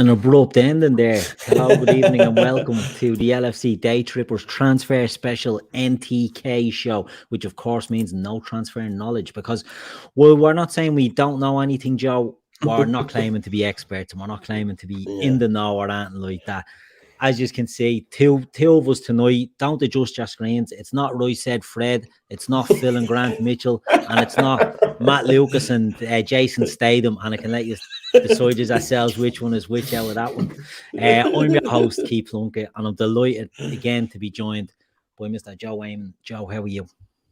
an abrupt ending there. Hello, good evening, and welcome to the LFC Daytrippers Transfer Special NTK show, which of course means no transfer knowledge, because we're not saying we don't know anything, Joe. We're not claiming to be experts, and we're not claiming to be in the know or anything like that. As you can see, two of us tonight. Don't adjust your screens. It's not Roy said Fred. It's not Phil and Grant Mitchell, and it's not Matt Lucas and Jason Statham. And I can let you decide yourselves which one is which out of that one. I'm your host, Keith Plunkett, and I'm delighted again to be joined by Mr. Joe Wainman. Joe, how are you?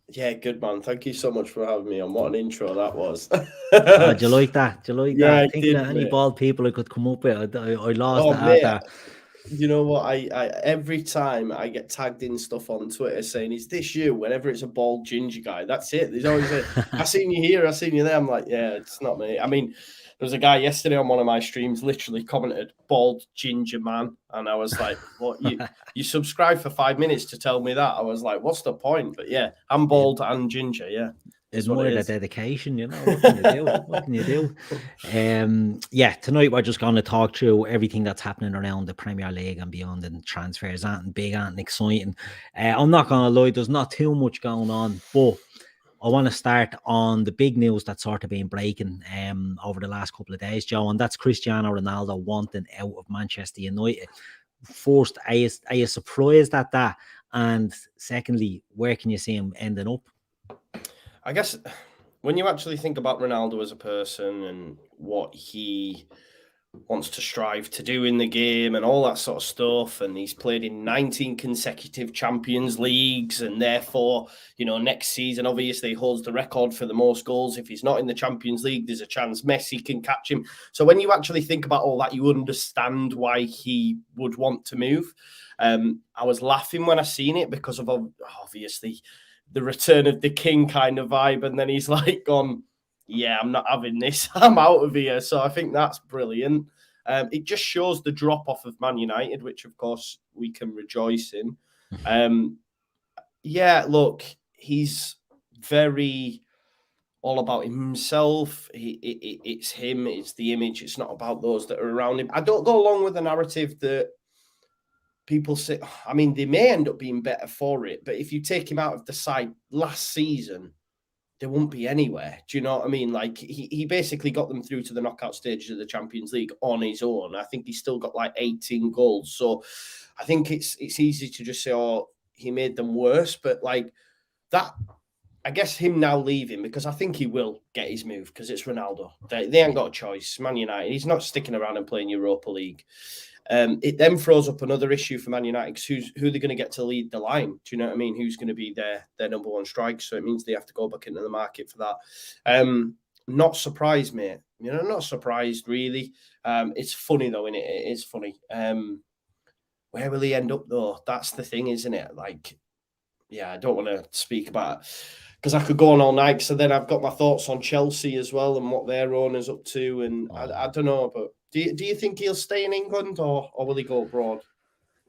Yeah, good man. Thank you so much for having me on. What an intro that was. Do you like that? Do you like that? Thinking of any bald people I could come up with. I lost it after. You know what? I every time I get tagged in stuff on Twitter saying, "Is this you?" Whenever it's a bald ginger guy, that's it. There's always I seen you here, I seen you there. I'm like, yeah, it's not me. I mean, there was a guy yesterday on one of my streams literally commented "bald ginger man," and I was like, "What? You subscribed for 5 minutes to tell me that?" I was like, "What's the point?" But yeah, I'm bald and ginger. Yeah. It's more the dedication, you know. What can you do? What can you do? Yeah, tonight we're just going to talk through everything that's happening around the Premier League and beyond, and transfers aren't big, aren't exciting. I'm not going to lie, there's not too much going on, but I want to start on the big news that's sort of been breaking over the last couple of days, Joe, and that's Cristiano Ronaldo wanting out of Manchester United. First, are you surprised at that? And secondly, where can you see him ending up? I guess when you actually think about Ronaldo as a person and what he wants to strive to do in the game and all that sort of stuff, and he's played in 19 consecutive Champions Leagues, and therefore, you know, next season obviously he holds the record for the most goals. If he's not in the Champions League, there's a chance Messi can catch him. So when you actually think about all that, you understand why he would want to move. I was laughing when I seen it because of obviously the return of the king kind of vibe, and then he's like gone, yeah, I'm not having this, I'm out of here. So I think that's brilliant. It just shows the drop off of Man United, which of course we can rejoice in. Yeah, look, he's very all about himself. It's him, it's the image, it's not about those that are around him. I don't go along with the narrative that people say, I mean, they may end up being better for it, but if you take him out of the side last season, they won't be anywhere. Do you know what I mean? Like, he basically got them through to the knockout stages of the Champions League on his own. I think he's still got like 18 goals. So I think it's easy to just say, oh, he made them worse. But like that, I guess him now leaving, because I think he will get his move because it's Ronaldo. They ain't got a choice. Man United, he's not sticking around and playing Europa League. It then throws up another issue for Man United. Who they're going to get to lead the line? Do you know what I mean? Who's going to be their number one strike? So it means they have to go back into the market for that. Not surprised, mate. You know, not surprised really. It's funny though, innit? It is funny. Where will he end up though? That's the thing, isn't it? Like, yeah, I don't want to speak about it because I could go on all night. So then I've got my thoughts on Chelsea as well and what their owner's up to, and I don't know, but. Do you think he'll stay in England or will he go abroad?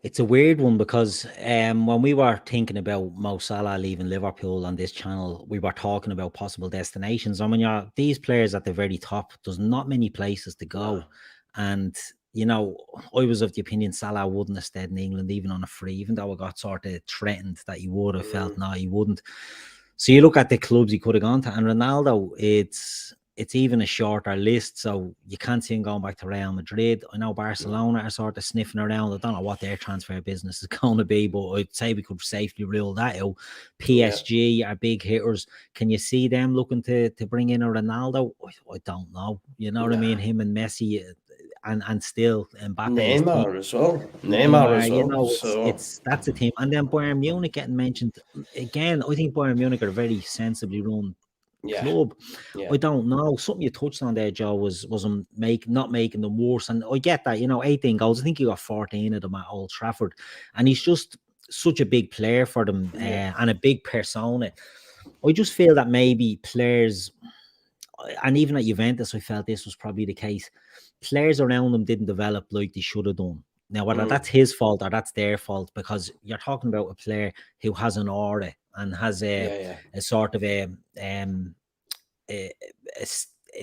It's a weird one because when we were thinking about Mo Salah leaving Liverpool on this channel, we were talking about possible destinations. And when you're these players at the very top, there's not many places to go. No. And, you know, I was of the opinion Salah wouldn't have stayed in England even on a free, even though I got sort of threatened that he would have felt, no, he wouldn't. So you look at the clubs he could have gone to, and Ronaldo, it's even a shorter list, so you can't see him going back to Real Madrid. I know Barcelona are sort of sniffing around. I don't know what their transfer business is going to be, but I'd say we could safely rule that out. PSG are big hitters. Can you see them looking to bring in a Ronaldo? I don't know. You know what I mean? Him and Messi and still Mbappe. Neymar as well. Neymar as well. You know, that's the team. And then Bayern Munich getting mentioned. Again, I think Bayern Munich are very sensibly run club. I don't know. Something you touched on there, Joe, was not making them worse. And I get that, you know, 18 goals. I think he got 14 of them at Old Trafford. And he's just such a big player for them and a big persona. I just feel that maybe players, and even at Juventus, I felt this was probably the case. Players around them didn't develop like they should have done. Now, whether that's his fault or that's their fault, because you're talking about a player who has an aura and has a sort of a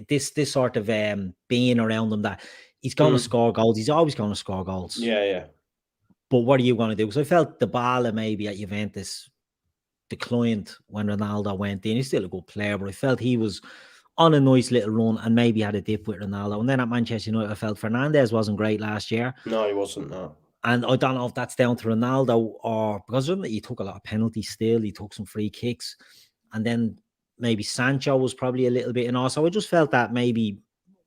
this sort of being around him that he's going to score goals. He's always going to score goals. Yeah. But what are you going to do? Because I felt Dybala maybe at Juventus declined when Ronaldo went in. He's still a good player, but I felt he was on a nice little run and maybe had a dip with Ronaldo. And then at Manchester United, I felt Fernandes wasn't great last year. No, he wasn't, no. And I don't know if that's down to Ronaldo or because he took a lot of penalties still. He took some free kicks. And then maybe Sancho was probably a little bit in awe. So I just felt that maybe,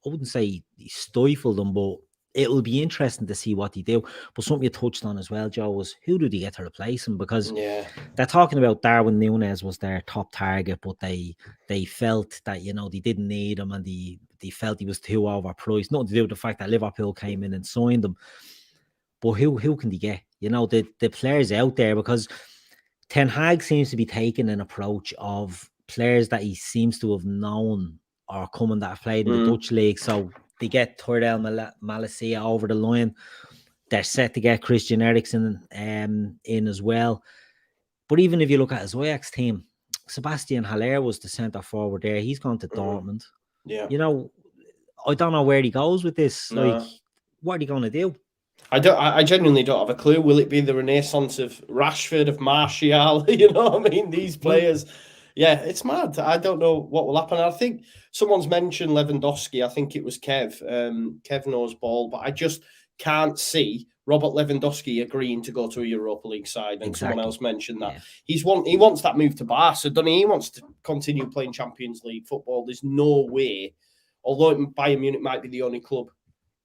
I wouldn't say he stifled them, but it'll be interesting to see what he do. But something you touched on as well, Joe, was who did he get to replace him? Because they're talking about Darwin Núñez was their top target, but they felt that, they didn't need him and they felt he was too overpriced. Nothing to do with the fact that Liverpool came in and signed him. But who can they get? The players out there, because Ten Hag seems to be taking an approach of players that he seems to have known or coming that have played in the Dutch league. So they get Tordel Malacia over the line. They're set to get Christian Eriksen in as well. But even if you look at his Ajax team, Sebastian Haller was the centre forward there. He's gone to Dortmund. Yeah. I don't know where he goes with this. No. Like, what are they going to do? I genuinely don't have a clue. Will it be the renaissance of Rashford, of Martial? You know what I mean? These players. Yeah, it's mad. I don't know what will happen. I think someone's mentioned Lewandowski. I think it was Kev. Kev knows ball, but I just can't see Robert Lewandowski agreeing to go to a Europa League side. And someone else mentioned that. Yeah. He wants that move to Barca, doesn't he? He wants to continue playing Champions League football. There's no way, although Bayern Munich might be the only club,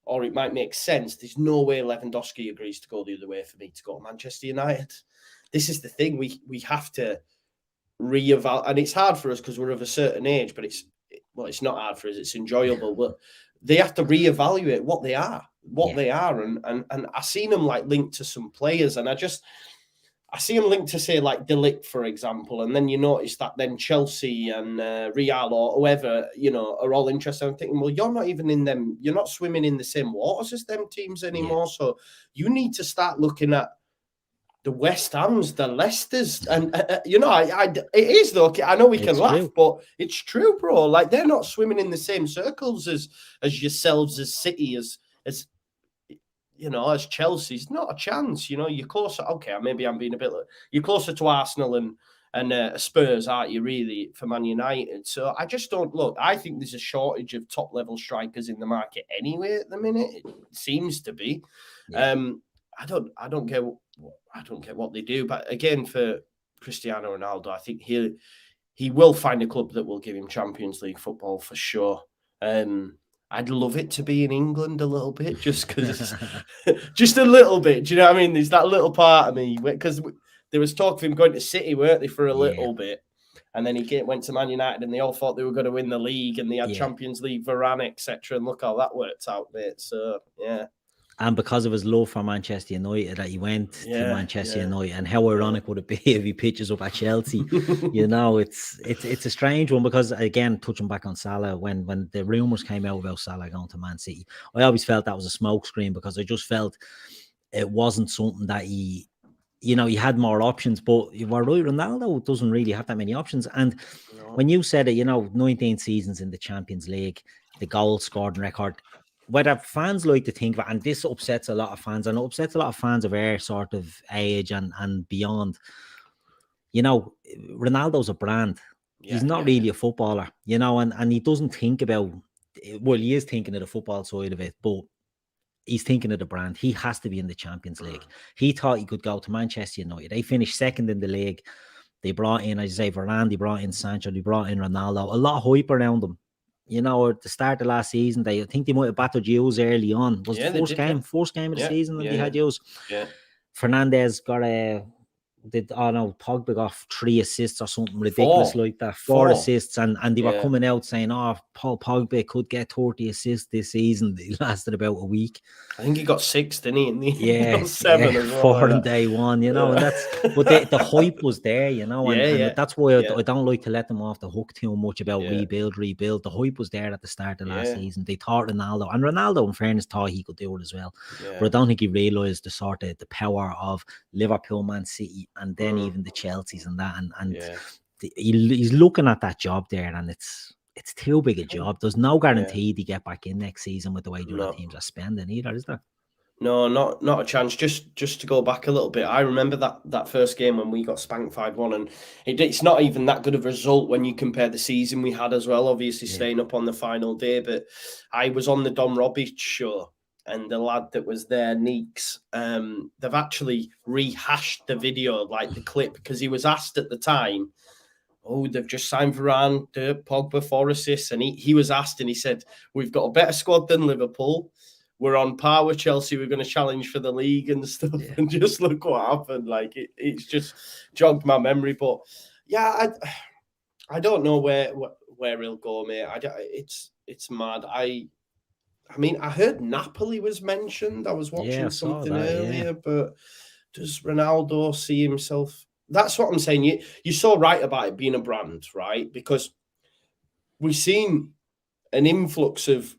or it might make sense, there's no way Lewandowski agrees to go the other way for me to go to Manchester United. This is the thing. We have to reevaluate, and it's hard for us because we're of a certain age, but it's not hard for us. It's enjoyable, but they have to reevaluate what they are, and I seen them like linked to some players, and I see them linked to, say, like De Ligt, for example, and then you notice that then Chelsea and Real or whoever, are all interested. I'm thinking, well, you're not even in them. You're not swimming in the same waters as them teams anymore. Yeah. So you need to start looking at the West Hams, the Leicesters, and it is though. I know we can laugh, but it's true, bro. Like, they're not swimming in the same circles as yourselves, as City, as Chelsea's. Not a chance. You're closer. Okay, maybe I'm being a bit. You're closer to Arsenal and Spurs, aren't you? Really, for Man United. So I just don't look. I think there's a shortage of top level strikers in the market anyway at the minute. It seems to be. Yeah. I don't get what they do. But again, for Cristiano Ronaldo, I think he will find a club that will give him Champions League football for sure. I'd love it to be in England a little bit, just because, just a little bit. Do you know what I mean? There's that little part of me, because there was talk of him going to City, weren't they, for a little bit, and then he went to Man United, and they all thought they were going to win the league, and they had Champions League, Varane, etc. And look how that worked out, mate. So yeah. And because of his love for Manchester United, that he went to Manchester United, and how ironic would it be if he pitches up at Chelsea? It's a strange one, because again, touching back on Salah, when the rumours came out about Salah going to Man City, I always felt that was a smokescreen, because I just felt it wasn't something that he had more options. But you were right, Ronaldo doesn't really have that many options. And when you said it, 19 seasons in the Champions League, the goal scored record. Whether fans like to think about, and this upsets a lot of fans, and it upsets a lot of fans of our sort of age and beyond. Ronaldo's a brand. He's not really a footballer, and he doesn't think about, well, he is thinking of the football side of it, but he's thinking of the brand. He has to be in the Champions League. He thought he could go to Manchester United. They finished second in the league. They brought in, as I say, Varane, they brought in Sancho, they brought in Ronaldo. A lot of hype around them. At the start of last season, I think they might have battered Hughes early on. Was the first game of the season that they had Hughes? Yeah. Fernandes got Pogba got 3 assists or something ridiculous like that. 4 assists, and they were coming out saying, Paul Pogba could get 30 assists this season. It lasted about a week. I think he got 6, didn't he? He got 7 as well. 4 on day one, and that's, but the hype was there, and that's why I don't like to let them off the hook too much about rebuild. The hype was there at the start of last season. They thought Ronaldo, in fairness, thought he could do it as well. But I don't think he realised the power of Liverpool, Man City, and then even the Chelseas and that, and he's looking at that job there, and it's too big a job. There's no guarantee to get back in next season with the way the other teams are spending either, is there? No, not a chance. Just to go back a little bit, I remember that first game when we got spanked 5-1, and it's not even that good of a result when you compare the season we had as well. Obviously, staying up on the final day, but I was on the Don Robbie show, and the lad that was there, Neeks, they've actually rehashed the video, like the clip, because he was asked at the time, "Oh, they've just signed Varane, Pogba, 4 assists," and he was asked, and he said, "We've got a better squad than Liverpool. We're on par with Chelsea. We're going to challenge for the league and stuff." Yeah. And just look what happened. Like it's just jogged my memory. But yeah, I don't know where he'll go, mate. It's mad. I mean, I heard Napoli was mentioned. I was watching something earlier, but does Ronaldo see himself? That's what I'm saying. You're so right about it being a brand, right? Because we've seen an influx of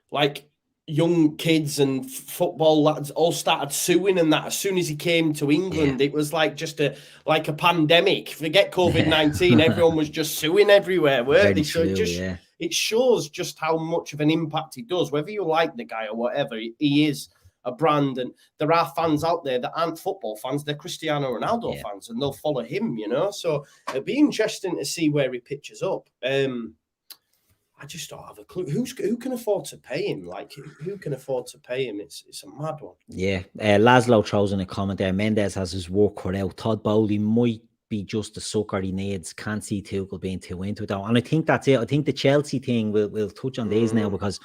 like young kids and football lads all started suing, and that as soon as he came to England, it was like just a pandemic. Forget COVID-19, everyone was just suing everywhere, weren't they? So it shows just how much of an impact he does, whether you like the guy or whatever. He is a brand, and there are fans out there that aren't football fans, they're Cristiano Ronaldo fans, and they'll follow him, you know. So it'd be interesting to see where he pitches up. I just don't have a clue. Who can afford to pay him? Like, who can afford to pay him? It's a mad one. Yeah. Laszlo throws in a comment there. Mendes has his work cut out. Todd Bowley might be just the sucker he needs. Can't see Tuchel being too into it, though. And I think that's it. I think the Chelsea thing, we'll touch on these now, because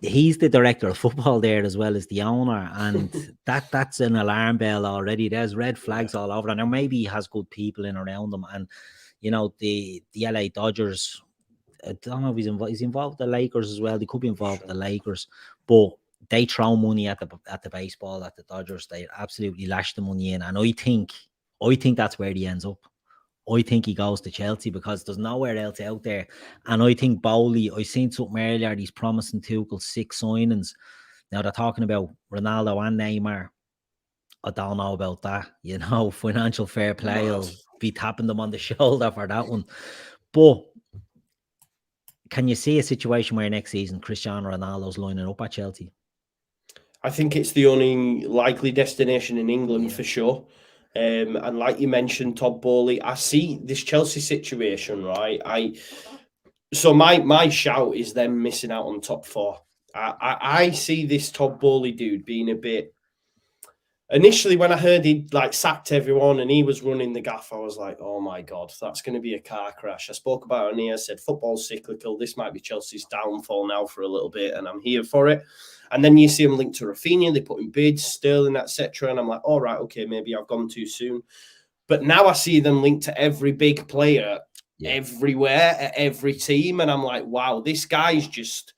he's the director of football there as well as the owner. And that's an alarm bell already. There's red flags all over. And now maybe he has good people in around him. And, you know, the LA Dodgers, I don't know if he's involved with the Lakers as well. They could be involved with the Lakers, but they throw money at the baseball, at the Dodgers. They absolutely lash the money in, and I think that's where he ends up. I think he goes to Chelsea because there's nowhere else out there. And I think Bowley, I seen something earlier, he's promising Tuchel 6 signings. Now they're talking about Ronaldo and Neymar. I don't know about that. You know, financial fair play will be tapping them on the shoulder for that one. But can you see a situation where next season Cristiano Ronaldo's lining up at Chelsea? I think it's the only likely destination in England for sure. And like you mentioned, Todd Bowley, I see this Chelsea situation, right? So my shout is them missing out on top 4. I see this Todd Bowley dude being a bit. Initially, when I heard he'd like sacked everyone and he was running the gaff, I was like, oh my God, that's going to be a car crash. I spoke about it on here, said football's cyclical. This might be Chelsea's downfall now for a little bit, and I'm here for it. And then you see him linked to Raphinha, they put in bids, Sterling, etc. And I'm like, all right, okay, maybe I've gone too soon. But now I see them linked to every big player everywhere, at every team. And I'm like, wow, this guy's just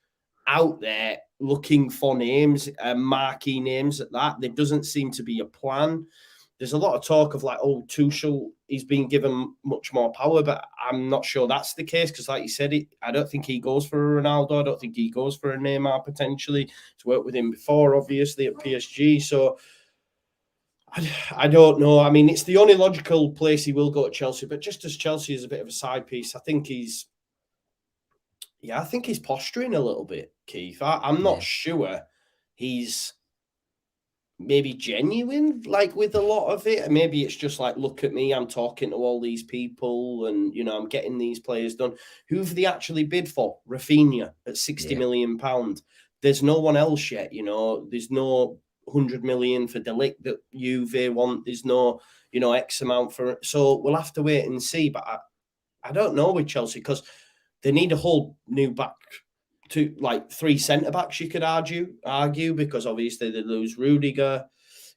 out there looking for names, marquee names at that. There doesn't seem to be a plan. There's a lot of talk of like, oh, Tuchel, he's been given much more power, but I'm not sure that's the case because, like you said, I don't think he goes for a Ronaldo. I don't think he goes for a Neymar potentially. He's worked with him before, obviously, at PSG. So I don't know. I mean, it's the only logical place he will go to Chelsea, but just as Chelsea is a bit of a side piece, I think he's posturing a little bit, Keith. I'm not sure he's maybe genuine, like with a lot of it. Maybe it's just like, look at me, I'm talking to all these people and, you know, I'm getting these players done. Who've they actually bid for? Rafinha at 60 million pounds. There's no one else yet, you know. There's no 100 million for De Ligt that Juve want. There's no, you know, X amount for it. So we'll have to wait and see. But I don't know with Chelsea because they need a whole new back to like 3 centre-backs, you could argue, because obviously they lose Rudiger,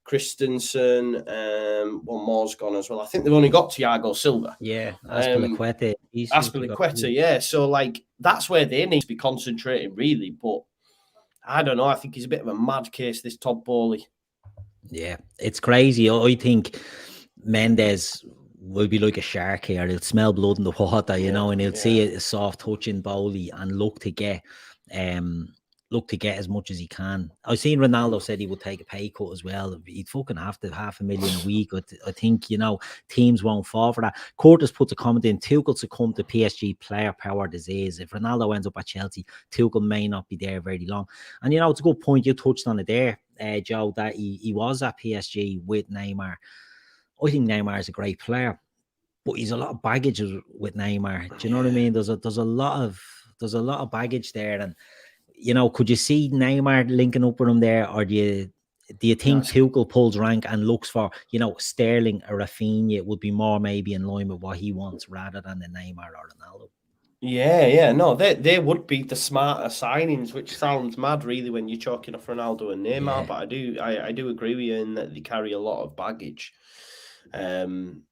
Christensen, one more's gone as well. I think they've only got Thiago Silva. Yeah, Azpilicueta. Azpilicueta, yeah. So, like, that's where they need to be concentrating, really. But I don't know. I think he's a bit of a mad case, this Todd Bowley. Yeah, it's crazy. I think Mendes will be like a shark here. He'll smell blood in the water, you know, and he'll see a soft touch in Bowley and look to get look to get as much as he can. I've seen Ronaldo said he would take a pay cut as well. He'd fucking have to $500,000 a week. I think, teams won't fall for that. Curtis puts a comment in, Tuchel succumbed to PSG player power disease. If Ronaldo ends up at Chelsea, Tuchel may not be there very long. And, it's a good point. You touched on it there, Joe, that he was at PSG with Neymar. I think Neymar is a great player, but he's a lot of baggage with Neymar. Do you know what I mean? There's a lot of baggage there, and could you see Neymar linking up with him there, or do you think Tuchel pulls rank and looks for Sterling or Raphinha would be more maybe in line with what he wants rather than the Neymar or Ronaldo? Yeah, no, they would be the smarter signings, which sounds mad really when you're chalking off Ronaldo and Neymar, but I do agree with you in that they carry a lot of baggage. And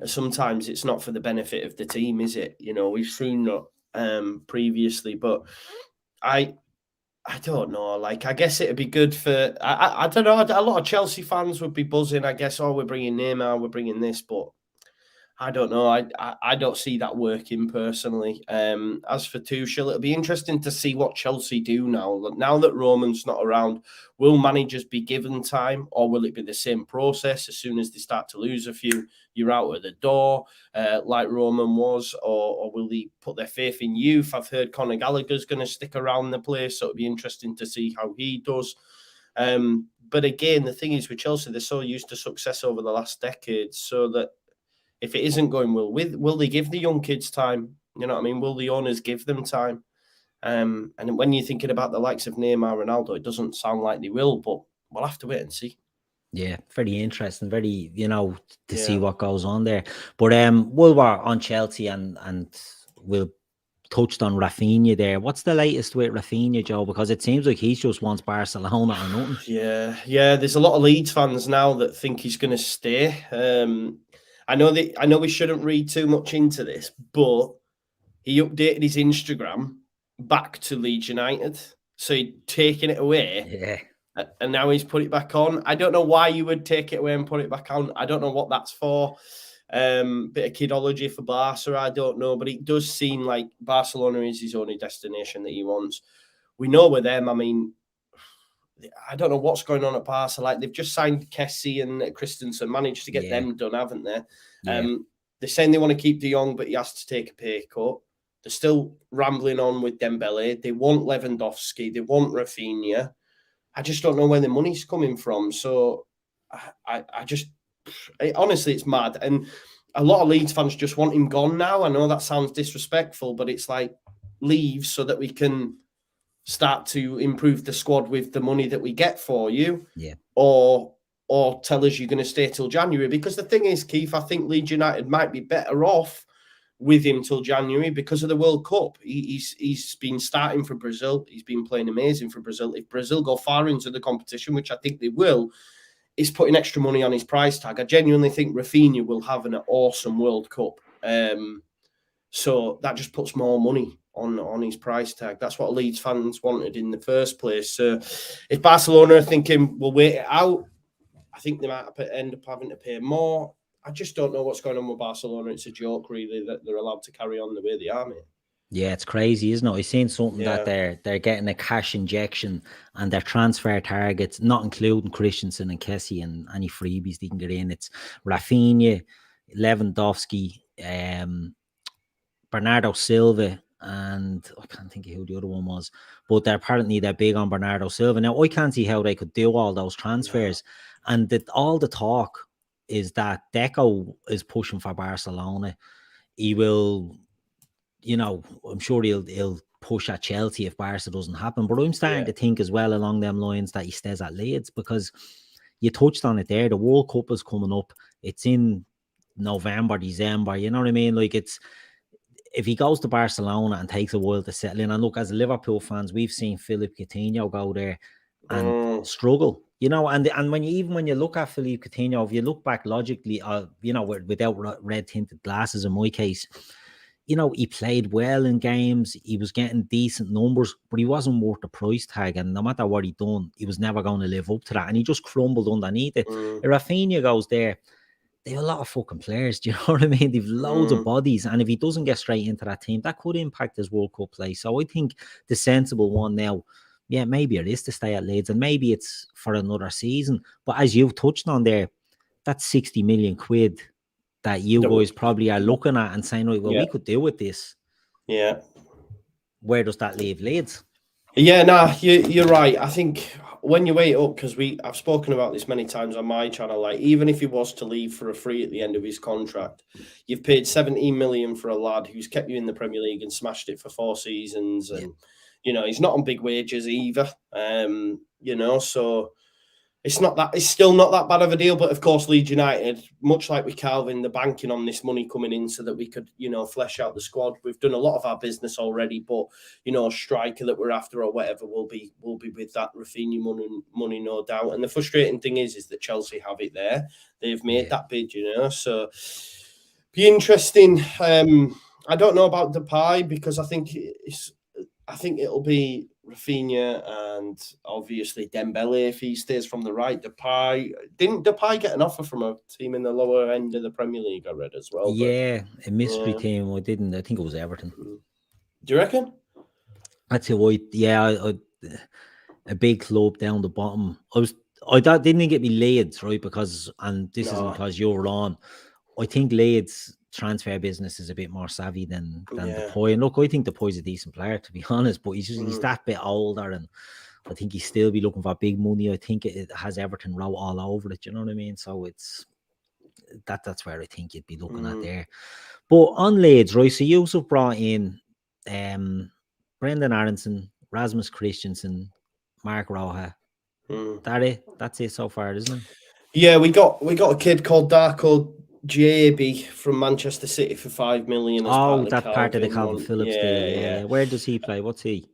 sometimes it's not for the benefit of the team, is it? We've seen that previously, but I don't know. Like, I guess it'd be good for I don't know. A lot of Chelsea fans would be buzzing. I guess, we're bringing Neymar, we're bringing this, but I don't know. I don't see that working personally. As for Tuchel, it'll be interesting to see what Chelsea do now. Now that Roman's not around, will managers be given time, or will it be the same process? As soon as they start to lose a few, you're out of the door, like Roman was, or will they put their faith in youth? I've heard Conor Gallagher's going to stick around the place, so it'll be interesting to see how he does. But again, the thing is with Chelsea, they're so used to success over the last decade, so that if it isn't going well, will they give the young kids time? You know what I mean? Will the owners give them time? And when you're thinking about the likes of Neymar, Ronaldo, it doesn't sound like they will, but we'll have to wait and see. Yeah, very interesting. Very, to see what goes on there. But we're on Chelsea and we'll touched on Raphinha there. What's the latest with Raphinha, Joe? Because it seems like he just wants Barcelona or nothing. Yeah. There's a lot of Leeds fans now that think he's going to stay. I know we shouldn't read too much into this, but he updated his Instagram back to Leeds United, so he'd taken it away, and now he's put it back on. I don't know why you would take it away and put it back on. I don't know what that's for. Bit of kidology for Barca, I don't know, but it does seem like Barcelona is his only destination that he wants. We know with them, I mean, I don't know what's going on at Barca. Like, they've just signed Kessie and Christensen, managed to get them done, haven't they? They're saying they want to keep De Jong, but he has to take a pay cut. They're still rambling on with Dembele. They want Lewandowski. They want Raphinha. I just don't know where the money's coming from. So honestly, it's mad. And a lot of Leeds fans just want him gone now. I know that sounds disrespectful, but it's like, leave so that we can start to improve the squad with the money that we get for you. Or tell us you're going to stay till January. Because the thing is, Keith, I think Leeds United might be better off with him till January because of the World Cup. He's been starting for Brazil. He's been playing amazing for Brazil. If Brazil go far into the competition, which I think they will, it's putting extra money on his price tag. I genuinely think Raphinha will have an awesome World Cup. So that just puts more money on his price tag. That's what Leeds fans wanted in the first place. So if Barcelona are thinking we'll wait it out, I think they might end up having to pay more. I just don't know what's going on with Barcelona. It's a joke, really, that they're allowed to carry on the way they are, mate. Yeah, it's crazy, isn't it? I've seen something that they're getting a cash injection and their transfer targets, not including Christensen and Kessie and any freebies they can get in. It's Raphinha, Lewandowski, Bernardo Silva, and I can't think of who the other one was, but they're big on Bernardo Silva. Now, I can't see how they could do all those transfers. And all the talk is that Deco is pushing for Barcelona. He will, I'm sure he'll push at Chelsea if Barca doesn't happen. But I'm starting to think as well along them lines that he stays at Leeds, because you touched on it there. The World Cup is coming up. It's in November, December. You know what I mean? Like, if he goes to Barcelona and takes a while to settle in, and look, as Liverpool fans, we've seen Féileacáin Coutinho go there and struggle. And when you look at Féileacáin Coutinho, if you look back logically, without red tinted glasses in my case, he played well in games. He was getting decent numbers, but he wasn't worth the price tag. And no matter what he done, he was never going to live up to that. And he just crumbled underneath it. If Raphinha goes there, they have a lot of fucking players. Do you know what I mean? They've loads of bodies. And if he doesn't get straight into that team, that could impact his World Cup play. So I think the sensible one now, yeah, maybe it is to stay at Leeds, and maybe it's for another season. But as you've touched on there, that's 60 million quid that you guys probably are looking at and saying, right, well, we could do with this. Yeah. Where does that leave Leeds? Yeah, nah, you're right. I think when you weigh it up, because I've spoken about this many times on my channel, like even if he was to leave for a free at the end of his contract, you've paid 17 million for a lad who's kept you in the Premier League and smashed it for 4 seasons, and he's not on big wages either. So it's still not that bad of a deal. But of course, Leeds United, much like with Calvin, they're banking on this money coming in so that we could, flesh out the squad. We've done a lot of our business already, but a striker that we're after or whatever will be with that Raphinha money, no doubt. And the frustrating thing is that Chelsea have it there. They've made that bid, so be interesting. I don't know about Depay because I think it'll be Raphinha and obviously Dembele if he stays from the right. Didn't Depay get an offer from a team in the lower end of the Premier League? I read as well. Yeah, a mystery team. I think it was Everton. Do you reckon? That's a big club down the bottom. I didn't get me Leeds, right? Because isn't because you're on. I think Leeds transfer business is a bit more savvy than Depay. And look, I think Depay's a decent player, to be honest, but he's that bit older, and I think he still be looking for big money. I think it has Everton wrote all over it. You know what I mean? So it's that's where I think you'd be looking at there. But on Leeds, right? So you've brought in Brendan Aronson, Rasmus Christensen, Mark Roja. That's it so far, isn't it? Yeah, we got a kid called Darko JB from Manchester City for 5 million. Part of the Calvin Phillips deal. Yeah. Where does he play? What's he?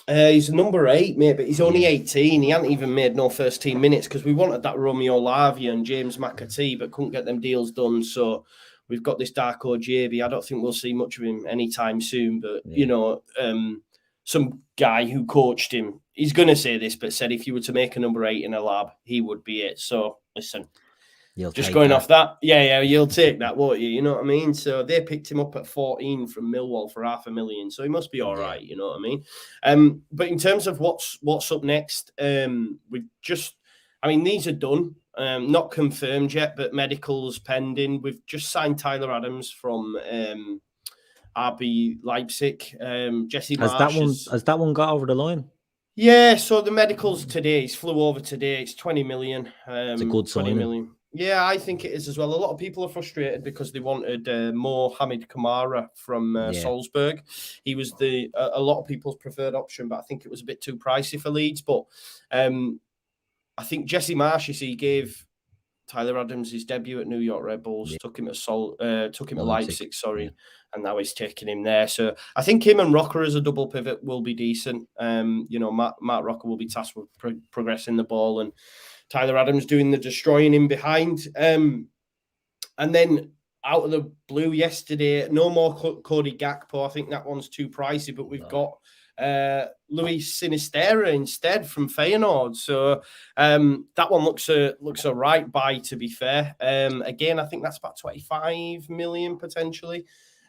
He's number 8, mate, but he's only 18. He hadn't even made no first team minutes because we wanted that Romeo Lavia and James McAtee, but couldn't get them deals done. So we've got this Darko JB. I don't think we'll see much of him anytime soon, but some guy who coached him, he's going to say this, but said if you were to make a number 8 in a lab, he would be it. So listen, just going off that, you'll take that, won't you? You know what I mean? So they picked him up at 14 from Millwall for $500,000. So he must be all right. You know what I mean? But in terms of what's up next, these are done. Not confirmed yet, but medicals pending. We've just signed Tyler Adams from RB Leipzig. Jesse Marsh has that one got over the line? Yeah, so the medicals today, he's flew over today. It's 20 million. It's a good sign. 20 million. Yeah, I think it is as well. A lot of people are frustrated because they wanted Mohammed Kamara from Salzburg. He was a lot of people's preferred option, but I think it was a bit too pricey for Leeds. But I think Jesse Marsh, he gave Tyler Adams his debut at New York Red Bulls, took him to Leipzig, and now he's taking him there. So I think him and Rocker as a double pivot will be decent. Matt Rocker will be tasked with progressing the ball, and Tyler Adams doing the destroying in behind. And then out of the blue yesterday, no more Cody Gakpo. I think that one's too pricey, but we've got Luis Sinisterra instead from Feyenoord. So that one looks a right buy, to be fair. Again, I think that's about 25 million potentially.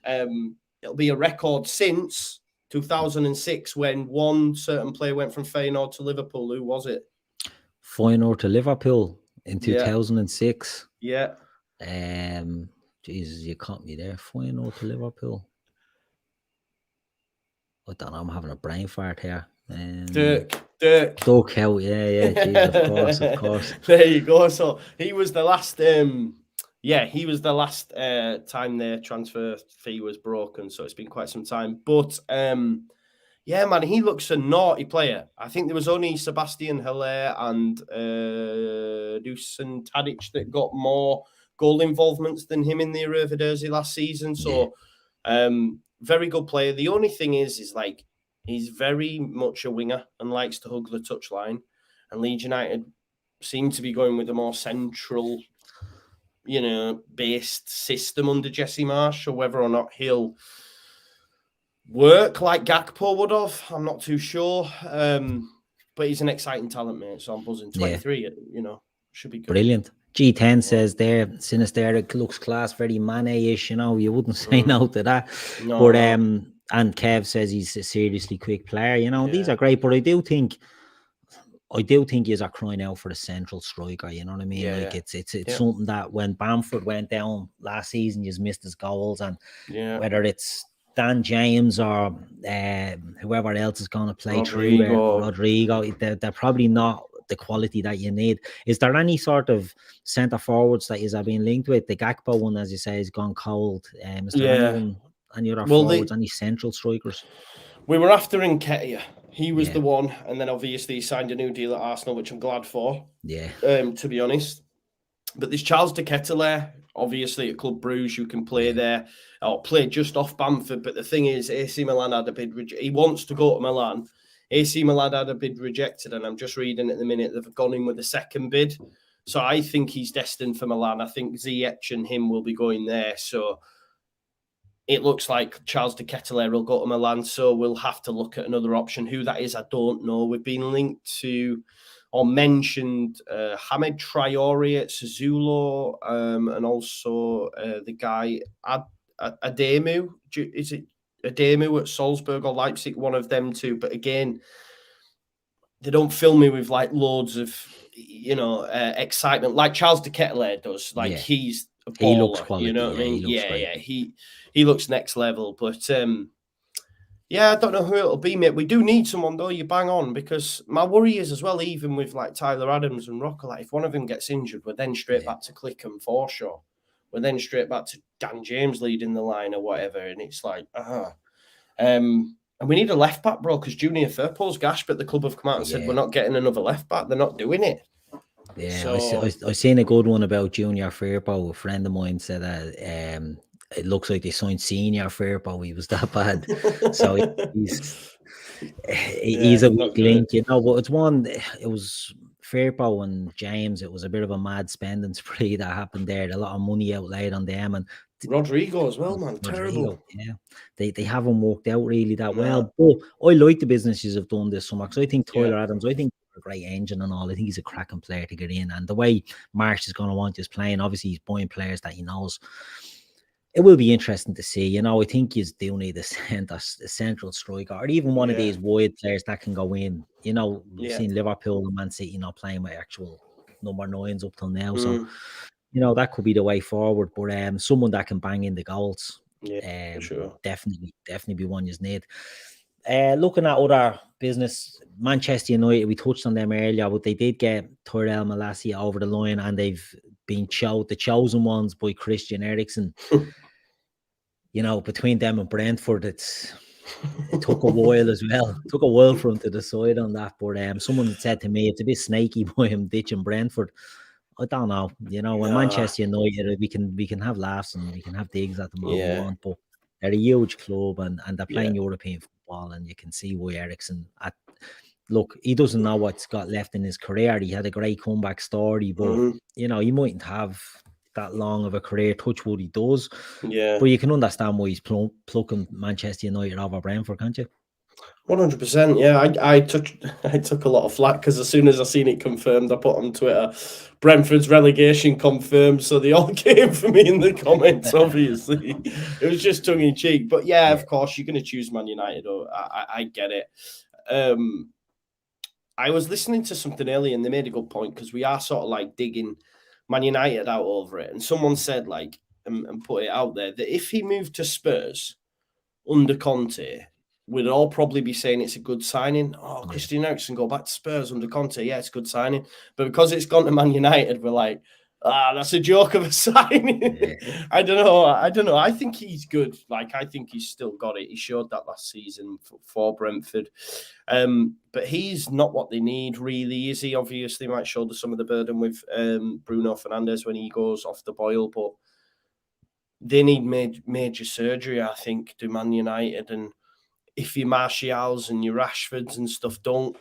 It'll be a record since 2006 when one certain player went from Feyenoord to Liverpool. Who was it? Feyenoord to Liverpool in 2006. Yeah. Jesus, you caught me there. Feyenoord to Liverpool. I don't know. I'm having a brain fart here. Dirk out. Yeah. Jeez, of course. There you go. So he was the last. He was the last time their transfer fee was broken. So it's been quite some time. But man, he looks a naughty player. I think there was only Sebastian Haller and Dusan Tadic that got more goal involvements than him in the Eredivisie last season. So, very good player. The only thing is like he's very much a winger and likes to hug the touchline. And Leeds United seem to be going with a more central, based system under Jesse Marsh. Or whether or not he'll work like Gakpo would have, I'm not too sure. But he's an exciting talent, mate. So I'm buzzing. 23, should be good. Brilliant. G10 says there, Sinister looks class, very Mane-ish, you wouldn't say no to that. No, but And Kev says he's a seriously quick player. You know, these Yeah. are great, but I do think yous are crying out for a central striker. You know what I mean? Like Yeah. it's something that when Bamford went down last season, you missed his goals, and whether it's Dan James or whoever else is going to play through there, Rodrigo, they're probably not the quality that you need. Is there any sort of centre forwards that is being linked with? The Gakpo one, as you say, has gone cold. Is there anyone, any other forwards, any central strikers? We were after Enquiries. He was the one, and then obviously he signed a new deal at Arsenal, which I'm glad for. Yeah. To be honest. But there's Charles de Ketelaere, obviously at Club Bruges, you can play there, or play just off Bamford. But the thing is, AC Milan had a bid. He wants to go to Milan. AC Milan had a bid rejected, and I'm just reading at the minute they've gone in with a second bid. So I think he's destined for Milan. I think Ziyech and him will be going there. So it looks like Charles de Ketelaere will go to Milan. So we'll have to look at another option. Who that is, I don't know. We've been linked to or mentioned Hamed Traore at Sassuolo, and also the guy Ademu. Is it Ademu at Salzburg or Leipzig? One of them two. But again, they don't fill me with like loads of excitement like Charles de Ketelaere does. Like he's a baller, he looks quality. You know what I mean? He looks next level. But I don't know who it'll be, mate. We do need someone, though. You bang on, because my worry is as well, even with like Tyler Adams and Rocker, like if one of them gets injured, we're then straight back to Clickham for sure. We're then straight back to Dan James leading the line or whatever. And it's like, and we need a left back, bro, because Junior Firpo's gash, but the club have come out and said we're not getting another left back. They're not doing it. Yeah, so, I seen a good one about Junior Firpo. A friend of mine said that it looks like they signed Senior Firpo. He was that bad. So he's a weak link, you know. But it's one. It was Firpo and James. It was a bit of a mad spending spree that happened there. A lot of money outlaid on them, and Rodrigo as well, man. Terrible. Yeah, they haven't worked out really that well. But I like the businesses have done this summer because I think Tyler Adams, I think a great engine and all. I think he's a cracking player to get in, and the way Marsh is going to want his playing, obviously he's buying players that he knows. It will be interesting to see. You know, I think you do need a central striker, or even one of these wide players that can go in. You know, we've seen Liverpool and Man City not playing with actual number 9s up till now, so you know that could be the way forward. But someone that can bang in the goals, for sure, definitely be one you need. Looking at other business, Manchester United, we touched on them earlier, but they did get Tyrell Malacia over the line, and they've been the chosen ones by Christian Eriksen. You know, between them and Brentford, it took a while as well. It took a while for him to decide on that. But someone said to me, it's a bit snaky by him ditching Brentford. I don't know. You know, when Manchester United, we can have laughs and we can have digs at them all we want, but they're a huge club and they're playing European football, and you can see why Eriksen look, he doesn't know what's got left in his career. He had a great comeback story, but you know, he mightn't have that long of a career. Touch wood, he does. Yeah. But you can understand why he's plucking Manchester United over Brentford, can't you? 100%. Yeah, I took a lot of flack because as soon as I seen it confirmed, I put on Twitter, Brentford's relegation confirmed. So they all came for me in the comments. Obviously, it was just tongue in cheek. But yeah, of course, you're going to choose Man United. I get it. I was listening to something earlier, and they made a good point because we are sort of like digging Man United out over it. And someone said, like, and put it out there, that if he moved to Spurs under Conte, we'd all probably be saying it's a good signing. Oh, Christian Eriksen go back to Spurs under Conte. Yeah, it's a good signing. But because it's gone to Man United, we're like, that's a joke of a signing. Yeah. I don't know. I think he's good. Like, I think he's still got it. He showed that last season for Brentford. But he's not what they need, really, is he? Obviously, might shoulder some of the burden with Bruno Fernandes when he goes off the boil. But they need major surgery, I think, to Man United. And if your Martials and your Rashfords and stuff don't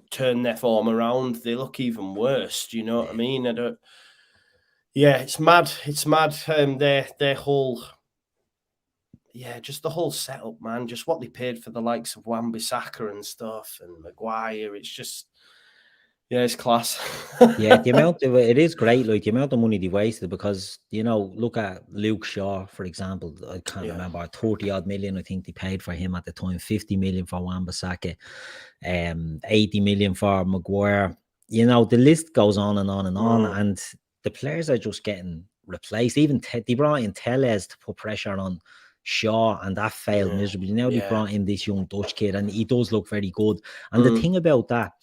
turn their form around, they look even worse. Do you know what I mean? It's mad. It's mad. Their whole, just the whole setup, man. Just what they paid for the likes of Wan-Bissaka and stuff and Maguire. It's just, Yeah, it's class. Yeah, the amount of it is great, like the amount of money they wasted because look at Luke Shaw, for example. I can't remember 30 odd million. I think they paid for him at the time, 50 million for Wan-Bissaka, 80 million for Maguire. The list goes on and on and on, and the players are just getting replaced. Even they brought in Tellez to put pressure on Shaw, and that failed miserably. Now they brought in this young Dutch kid, and he does look very good. And the thing about that,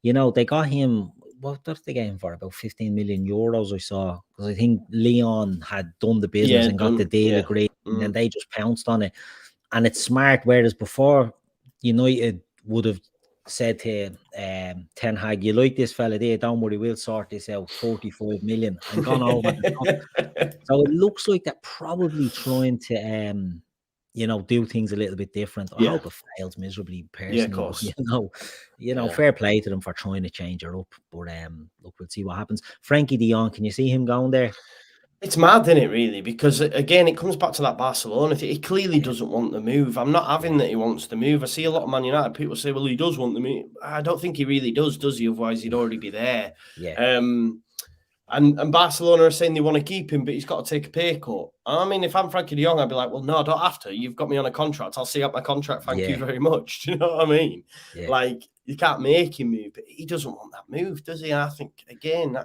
they got him. What did they get him for? About 15 million euros, I saw. Because I think Leon had done the business and got the deal agreed, and then they just pounced on it. And it's smart. Whereas before, United would have said to Ten Hag, "You like this fella there? Don't worry, we'll sort this out. 45 million," and gone over the top. So it looks like they're probably trying to do things a little bit different. I hope it fails miserably, personally. Yeah, of course. Fair play to them for trying to change her up. But look, we'll see what happens. Frankie de Jong, can you see him going there? It's mad, isn't it, really? Because, again, it comes back to that Barcelona thing. He clearly doesn't want the move. I'm not having that he wants the move. I see a lot of Man United people say, well, he does want the move. I don't think he really does he? Otherwise, he'd already be there. Yeah. And Barcelona are saying they want to keep him, but he's got to take a pay cut. I mean, if I'm Frankie de Jong, I'd be like, well, no, I don't have to. You've got me on a contract. I'll see out my contract. Thank you very much. Do you know what I mean? Yeah. Like, you can't make him move, but he doesn't want that move, does he? And I think, again,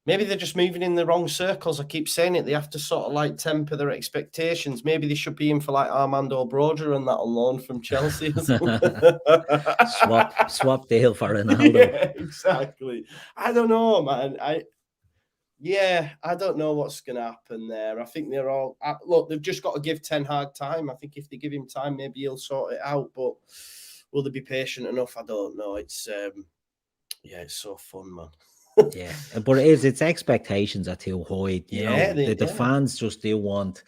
maybe they're just moving in the wrong circles. I keep saying it. They have to sort of like temper their expectations. Maybe they should be in for like Armando Broja and that on loan from Chelsea. swap deal for Ronaldo. Yeah, exactly. I don't know, man. I don't know what's going to happen there. I think they're all look. They've just got to give Ten Hag time. I think if they give him time, maybe he'll sort it out. But will they be patient enough? I don't know. It's it's so fun, man. Yeah, but it's expectations are too high. The fans just do want,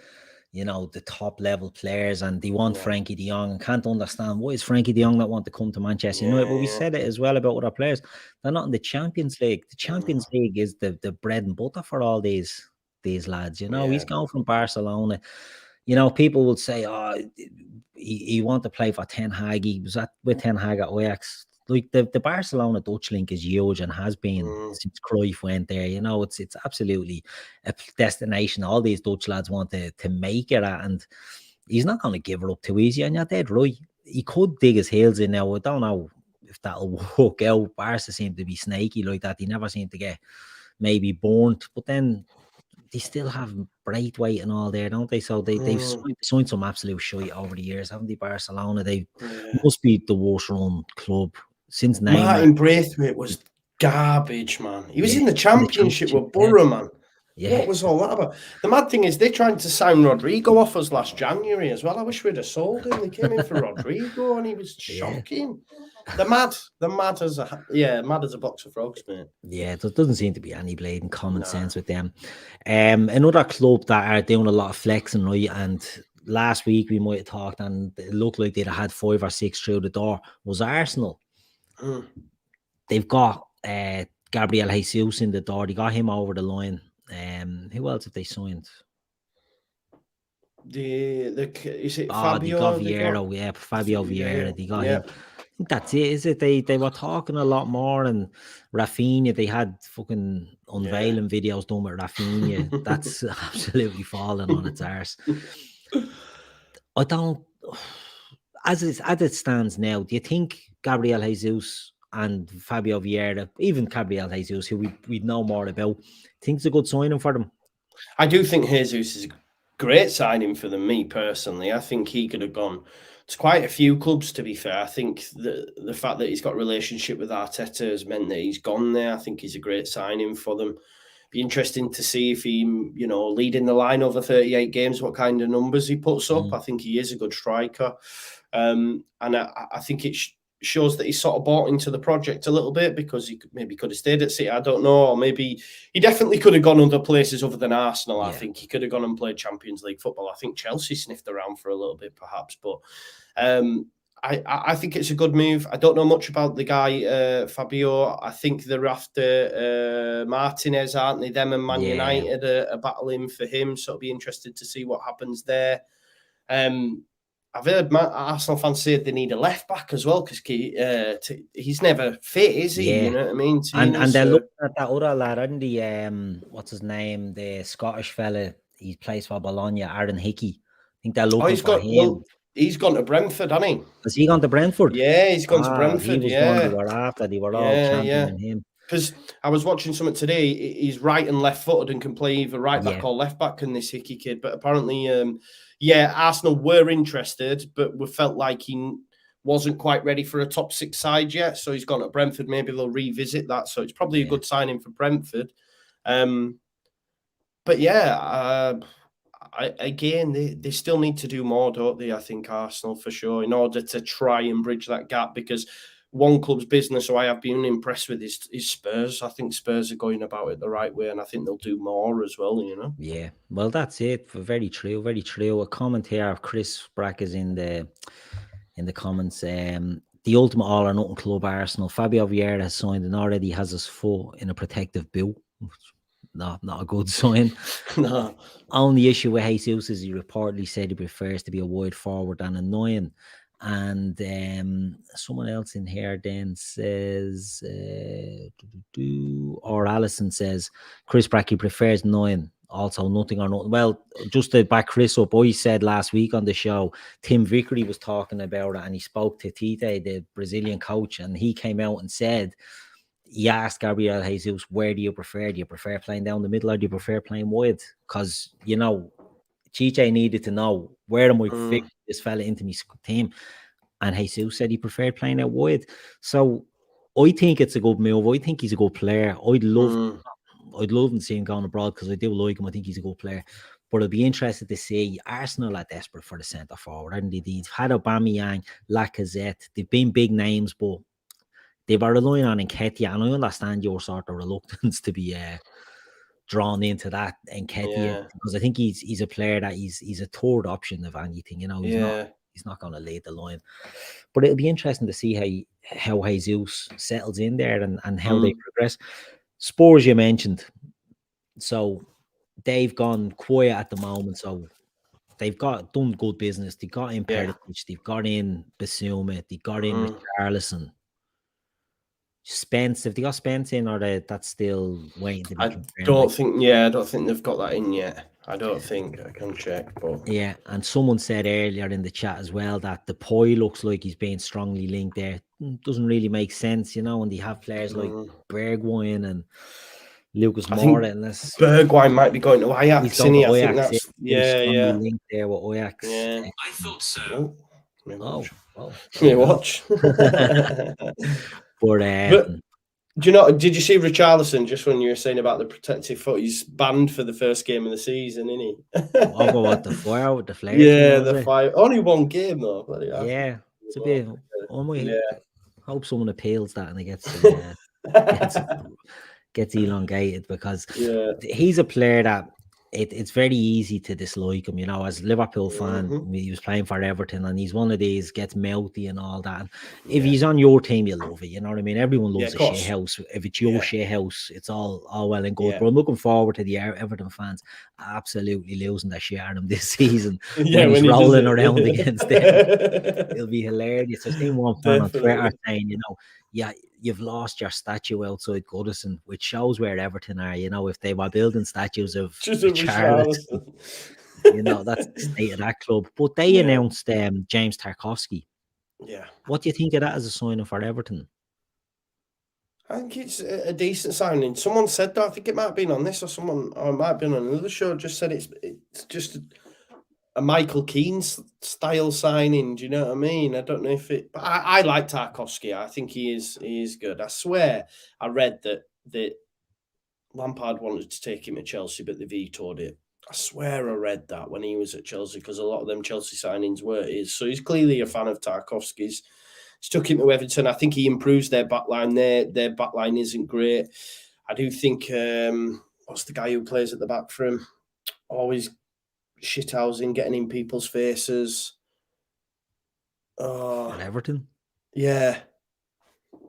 the top level players, and they want Frankie de Jong. And can't understand why is Frankie de Jong not want to come to Manchester United. But we said it as well about other players. They're not in the Champions League. The Champions League is the bread and butter for all these lads. He's going from Barcelona. People will say, "Oh, he want to play for Ten Hag. He was with Ten Hag at Ajax." Like the Barcelona Dutch link is huge and has been since Cruyff went there. It's absolutely a destination all these Dutch lads want to make it at, and he's not going to give it up too easy. And you're dead right. He could dig his heels in now. I don't know if that'll work out. Barca seem to be snaky like that. They never seem to get maybe burnt, but then they still have Braithwaite and all there, don't they? So they've signed some absolute shite over the years, haven't they? Barcelona, they must be the worst run club since Neymar. Martin Braithwaite was garbage, man. He was in the championship with Borough, man. Yeah. What was all that about? The mad thing is they're trying to sign Rodrigo off us last January as well. I wish we'd have sold him. They came in for Rodrigo and he was shocking. They're mad. They're mad as a box of frogs, mate. Yeah, there doesn't seem to be any blatant common sense with them. Another club that are doing a lot of flexing, right? And last week we might have talked, and it looked like they'd have had 5 or 6 through the door, was Arsenal. They've got Gabriel Jesus in the door. They got him over the line. Who else have they signed? Is it Fabio? They got Vieira. Fabio Vieira. They got him. I think that's it, is it? They were talking a lot more, and Raphinha, they had fucking unveiling videos done with Raphinha. That's absolutely falling on its arse. I don't, as it stands now, do you think Gabriel Jesus and Fabio Vieira, even Gabriel Jesus, who we'd know more about, think it's a good signing for them? I do think Jesus is a great signing for them, me personally. I think he could have gone to quite a few clubs, to be fair. I think the fact that he's got a relationship with Arteta has meant that he's gone there. I think he's a great signing for them. Be interesting to see if he, leading the line over 38 games, what kind of numbers he puts up. I think he is a good striker. And I think it shows that he's sort of bought into the project a little bit, because he could have stayed at City. I don't know. Or maybe he definitely could have gone other places other than Arsenal. I think he could have gone and played Champions League football. I think Chelsea sniffed around for a little bit, perhaps. But I think it's a good move. I don't know much about the guy, Fabio. I think they're after Martinez, aren't they? Them and Man United are battling for him. So it'll be interested to see what happens there. I've heard Arsenal fans say they need a left back as well because he's never fit, is he? Yeah. You know what I mean? And they're looking at that other lad, aren't they? What's his name? The Scottish fella. He plays for Bologna, Aaron Hickey. I think they're looking for him. He's gone to Brentford, hasn't he? Has he gone to Brentford? Yeah, he's gone to Brentford. He was one they were after. They were all championing him. Because I was watching something today. He's right and left-footed and can play either right back or left back. And this Hickey kid, but apparently, Arsenal were interested, but we felt like he wasn't quite ready for a top 6 side yet. So he's gone to Brentford. Maybe they'll revisit that. So it's probably a good signing for Brentford. But they still need to do more, don't they? I think Arsenal for sure, in order to try and bridge that gap, because one club's business who I have been impressed with is Spurs. I think Spurs are going about it the right way, and I think they'll do more as well, you know? Yeah, well, that's it. Very true, very true. A comment here of Chris Brack is in the comments. The ultimate all or nothing club, Arsenal. Fabio Vieira has signed and already has his foot in a protective boot. Not a good sign. No. Only issue with Jesus is he reportedly said he prefers to be a wide forward than a 9. And someone else in here then says, or Allison says, Chris Brackey prefers 9. Also, nothing or nothing. Well, just to back Chris up, I said last week on the show, Tim Vickery was talking about it, and he spoke to Tite, the Brazilian coach, and he came out and said, he asked Gabriel Jesus, where do you prefer? Do you prefer playing down the middle or do you prefer playing wide? Because, Chiche needed to know, where am I fit this fella into my team? And Jesus said he preferred playing out wide. So I think it's a good move. I think he's a good player. I'd love to see him going abroad because I do like him. I think he's a good player. But I'd be interested to see Arsenal are desperate for the centre forward. And they've had Aubameyang, Lacazette. They've been big names, but they were relying on Enquiries, and I understand your sort of reluctance to be drawn into that Enquiries because I think he's a player that he's a third option of anything. He's not going to lead the line. But it'll be interesting to see how Jesus settles in there and how they progress. Spurs you mentioned, so they've gone quiet at the moment. So they've done good business. They got in Perisic, they've got in Basuma, they got in Richarlison. Spence, have they got Spence in, or that's still waiting to be confirmed? I don't think they've got that in yet. I don't think. I can check, but yeah. And someone said earlier in the chat as well that the Poi looks like he's being strongly linked there. Doesn't really make sense, and they have players like Bergwijn and Lucas Moura. Unless Bergwijn might be going to Ajax. He's going to Ajax. I think that's linked there with Ajax. Yeah, I thought so. Watch. But did you see Richarlison just when you were saying about the protective foot? He's banned for the first game of the season, isn't he? What, the fire with the flare? Yeah, the fire. Only one game though. Yeah, it's a bit. Hope someone appeals that and it gets elongated, because he's a player that it's very easy to dislike him, as a Liverpool fan. He was playing for Everton, and he's one of these gets mouthy and all that. And if he's on your team, you love it. You know what I mean? Everyone loves a shit house. If it's your shit house, it's all well and good. But I'm looking forward to the Everton fans absolutely losing their shit out of him this season. when he's rolling around against them, it'll be hilarious. I've seen one fan on Twitter saying, you've lost your statue outside Goodison, which shows where Everton are. If they were building statues of Richarlison, that's the state of that club. But they announced James Tarkowski. Yeah. What do you think of that as a signing for Everton? I think it's a decent signing. Someone said that. I think it might have been on this, or it might have been on another show, just said it's just a Michael Keane style signing. Do you know what I mean? I don't know if it, but I like Tarkowski. I think he is good. I swear I read that Lampard wanted to take him to Chelsea, but they vetoed it. I swear I read that when he was at Chelsea, because a lot of them Chelsea signings were his. So he's clearly a fan of Tarkowski's. Stuck him to Everton. I think he improves their backline. Their backline isn't great. I do think what's the guy who plays at the back for him? Always shithousing, getting in people's faces. At Everton? Yeah.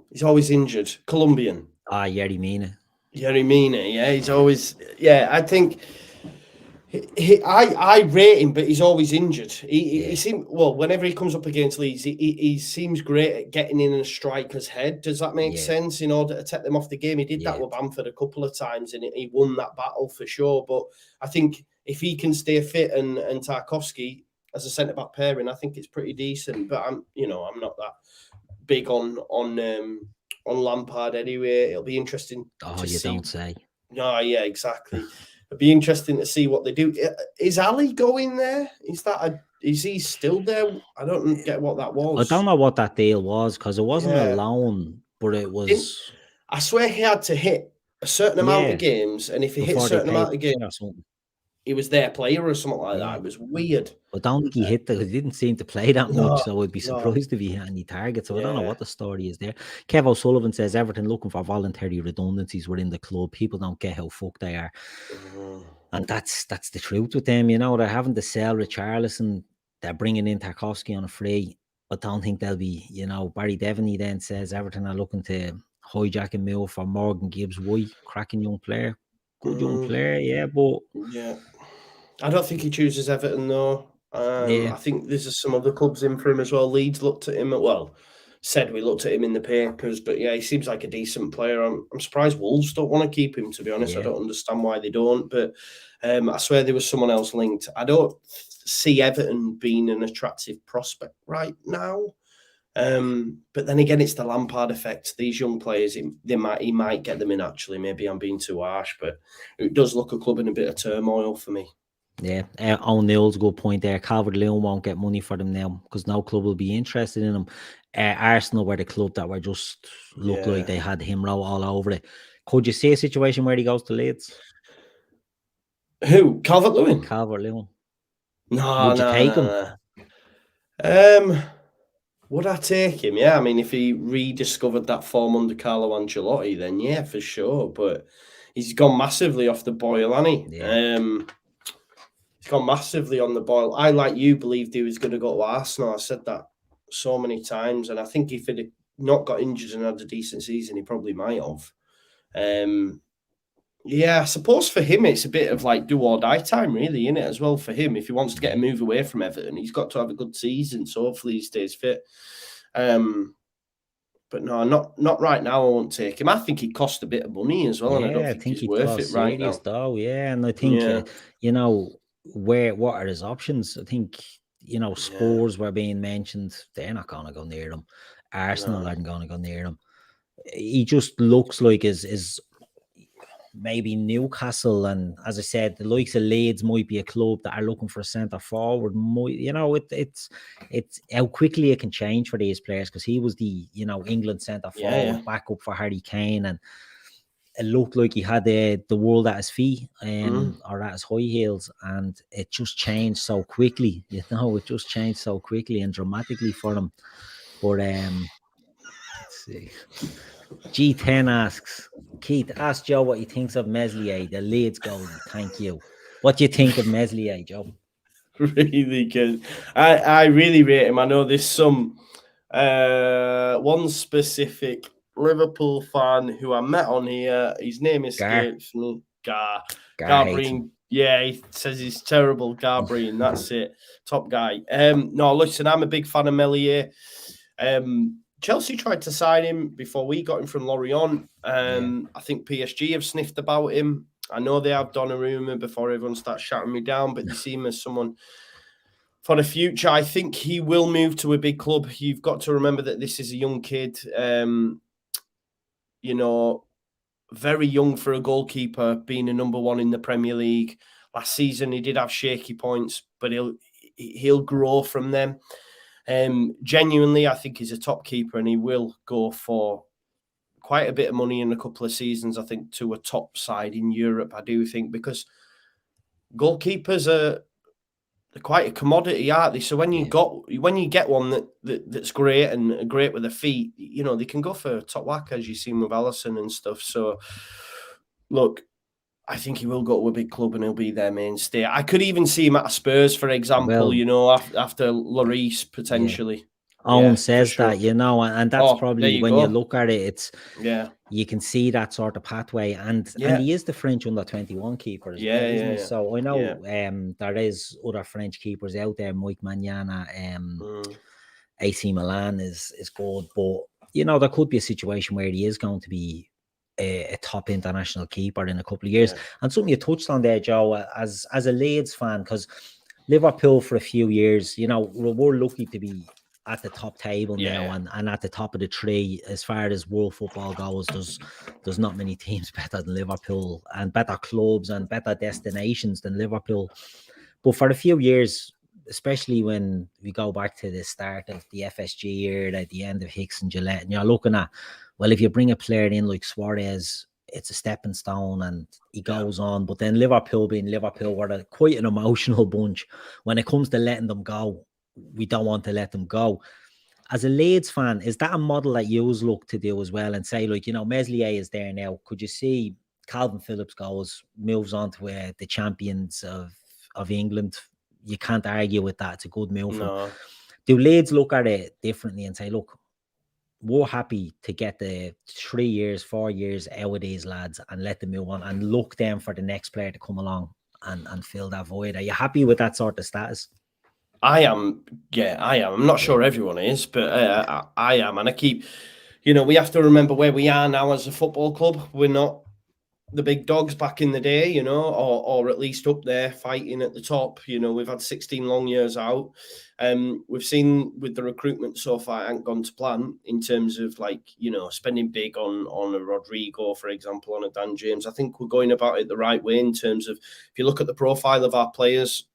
He's always injured. Colombian. Yerry Mina. Yeah, he's always... Yeah, I think I rate him, but he's always injured. He Yeah. seems whenever he comes up against Leeds, he seems great at getting in a striker's head. Does that make Yeah. sense? In order to take them off the game, he did that Yeah. with Bamford a couple of times, and he won that battle for sure. But I think if he can stay fit and Tarkowski as a centre back pairing, I think it's pretty decent. But I'm not that big on Lampard anyway. It'll be interesting Oh, to you see. don't say. No, yeah, exactly. It'd be interesting to see what they do. Is Ali going there? Is he still there? I don't get what that was. I don't know what that deal was because it wasn't a Yeah. loan, but it was. I swear he had to hit a certain amount of games, and if he hit a before they certain paid amount of games, or something. he was their player or something like Yeah. that. It was weird. I don't think he hit he didn't seem to play that No, much, so I'd be no. surprised if he hit any targets. So I don't know Yeah. what the story is there. Kev O'Sullivan says Everton looking for voluntary redundancies within the club. People don't get how fucked they are. And that's the truth with them. They're having to sell Richarlison. They're bringing in Tarkowski on a free. I don't think they'll be, Barry Devaney then says Everton are looking to hijack a move for Morgan Gibbs White, cracking young player. Good young player, yeah, but yeah. I don't think he chooses Everton though. yeah. I think there's some other clubs in for him as well. Leeds looked at him said we looked at him in the papers, but yeah, he seems like a decent player. I'm surprised Wolves don't want to keep him, to be honest. Yeah. I don't understand why they don't, but I swear there was someone else linked. I don't see Everton being an attractive prospect right now. But then again, it's the Lampard effect. These young players, he might get them in actually. Maybe I'm being too harsh, but it does look a club in a bit of turmoil for me. Yeah, O'Neill's a good point there. Calvert-Lewin won't get money for them now because no club will be interested in him. Arsenal were the club that were just looked like they had him all over it. Could you see a situation where he goes to Leeds? Who? Calvert-Lewin? Calvert-Lewin. No, Would you take him? Would I take him? Yeah, I mean, if he rediscovered that form under Carlo Ancelotti, then yeah, for sure. But he's gone massively off the boil, hasn't he? Yeah. He's gone massively on the boil. I, like you, believed he was going to go to Arsenal. I said that so many times, and I think if he'd not got injured and had a decent season, he probably might have. Yeah, I suppose for him, it's a bit of like do or die time, really, isn't it? As well for him, if he wants to get a move away from Everton, he's got to have a good season. So hopefully he stays fit. But no, not right now. I won't take him. I think he cost a bit of money as well, and I don't think he's worth it right now. Though, yeah, and I think what are his options? I think Spurs were being mentioned. They're not going to go near him. Arsenal aren't going to go near him. He just looks like is maybe Newcastle, and as I said, the likes of Leeds might be a club that are looking for a centre forward. It's how quickly it can change for these players because he was the England centre forward backup for Harry Kane, and it looked like he had the world at his feet or at his high heels, and it just changed so quickly. It just changed so quickly and dramatically for him. But let's see. G10 asks, Keith, ask Joe what he thinks of Meslier, the Leeds goalie. Thank you. What do you think of Meslier, Joe? Really good. I really rate him. I know there's some one specific Liverpool fan who I met on here. His name escapes me. Gar Breen. Yeah, he says he's terrible. Gar Breen. That's it. Top guy. No, listen, I'm a big fan of Meslier. Chelsea tried to sign him before we got him from Lorient. I think PSG have sniffed about him. I know they have Donnarumma before everyone starts shouting me down, but they see him as someone for the future. I think he will move to a big club. You've got to remember that this is a young kid, very young for a goalkeeper, being a number one in the Premier League. Last season, he did have shaky points, but he'll grow from them. Genuinely, I think he's a top keeper and he will go for quite a bit of money in a couple of seasons, I think, to a top side in Europe, I do think, because goalkeepers are quite a commodity, aren't they? So when you get one that's great and great with the feet, they can go for top whack, as you've seen with Alisson and stuff. So, look, I think he will go to a big club and he'll be their mainstay. I could even see him at Spurs, for example, after Lloris, potentially. Owen for says sure. that, and that's probably you when go. you look at it, it's Yeah. you can see that sort of pathway, and he is the French under-21 keeper as well, isn't he? So I know there is other French keepers out there. Mike Magnana, AC Milan is good, but there could be a situation where he is going to be a top international keeper in a couple of years. And something you touched on there, Joe, as a Leeds fan, because Liverpool for a few years, we're lucky to be at the top table now and at the top of the tree as far as world football goes. There's not many teams better than Liverpool, and better clubs and better destinations than Liverpool. But for a few years, especially when we go back to the start of the FSG era, at the end of Hicks and Gillette, and you're looking at, well, if you bring a player in like Suarez, it's a stepping stone and he goes on. But then Liverpool being Liverpool, we're quite an emotional bunch. When it comes to letting them go, we don't want to let them go. As a Leeds fan, is that a model that you look to do as well and say, like, Meslier is there now? Could you see Calvin Phillips moves on to the champions of England? You can't argue with that. It's a good move. No. Do Leeds look at it differently and say, look, we're happy to get the 3 years, 4 years out of these lads and let them move on and look them for the next player to come along and fill that void? Are you happy with that sort of status? I am. Yeah, I am. I'm not sure everyone is, but I am. And I keep, we have to remember where we are now as a football club. We're not the big dogs back in the day, or at least up there fighting at the top. We've had 16 long years out. We've seen with the recruitment so far, it hasn't gone to plan in terms of spending big on a Rodrigo, for example, on a Dan James. I think we're going about it the right way in terms of, if you look at the profile of our players,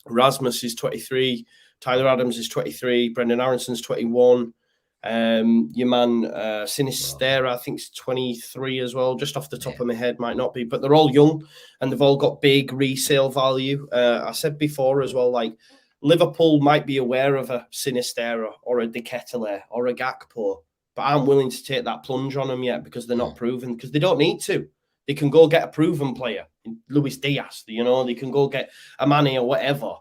Rasmus is 23, Tyler Adams is 23, Brendan Aronson's 21. Your man Sinistera, I think, is 23 as well. Just off the top of my head, might not be, but they're all young and they've all got big resale value. I said before as well, like Liverpool might be aware of a Sinistera or a De Ketelaere or a Gakpo, but aren't willing to take that plunge on them yet because they're not proven, because they don't need to. They can go get a proven player, Luis Diaz, they can go get a Mane or whatever.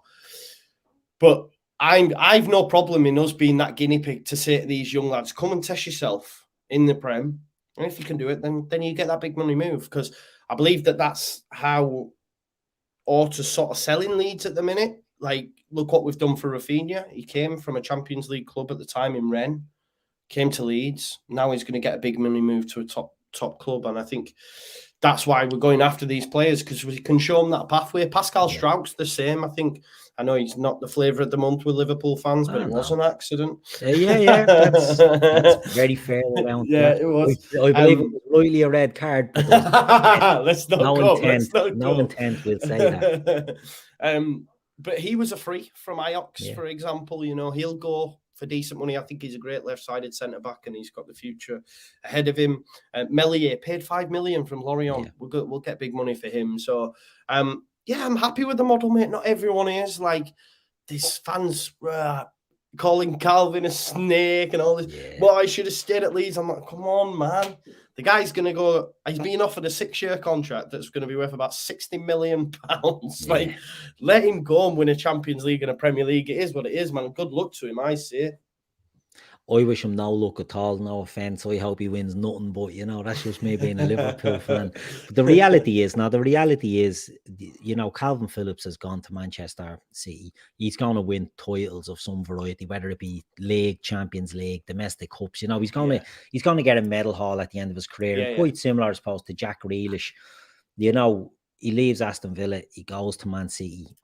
But I've no problem in us being that guinea pig to say to these young lads, come and test yourself in the Prem. And if you can do it, then you get that big money move. Because I believe that's how Orta's sort of selling Leeds at the minute. Like, look what we've done for Raphinha. He came from a Champions League club at the time in Rennes, came to Leeds. Now he's going to get a big money move to a top club. And I think that's why we're going after these players, because we can show them that pathway. Pascal Strauch's the same. I know he's not the flavour of the month with Liverpool fans, but it was an accident. That's very fair. It was. I believe it was rightly a red card. Let's not go. No intent, we'll say that. But he was a free from Ajax, for example. He'll go for decent money. I think he's a great left-sided centre-back and he's got the future ahead of him. Meslier paid 5 million from Lorient. We'll get big money for him. So, I'm happy with the model, mate. Not everyone is. Like, these fans calling Calvin a snake and all this. Well, I should have stayed at Leeds. I'm like, come on, man. The guy's going to go, he's being offered a 6-year contract that's going to be worth about £60 million. Like, let him go and win a Champions League and a Premier League. It is what it is, man. Good luck to him, I say. I wish him no luck at all, no offence. I hope he wins nothing, but that's just me being a Liverpool fan. But the reality is, Calvin Phillips has gone to Manchester City. He's going to win titles of some variety, whether it be League, Champions League, domestic cups. He's going to get a medal haul at the end of his career. Quite similar, I suppose, to Jack Grealish. He leaves Aston Villa, he goes to Man City.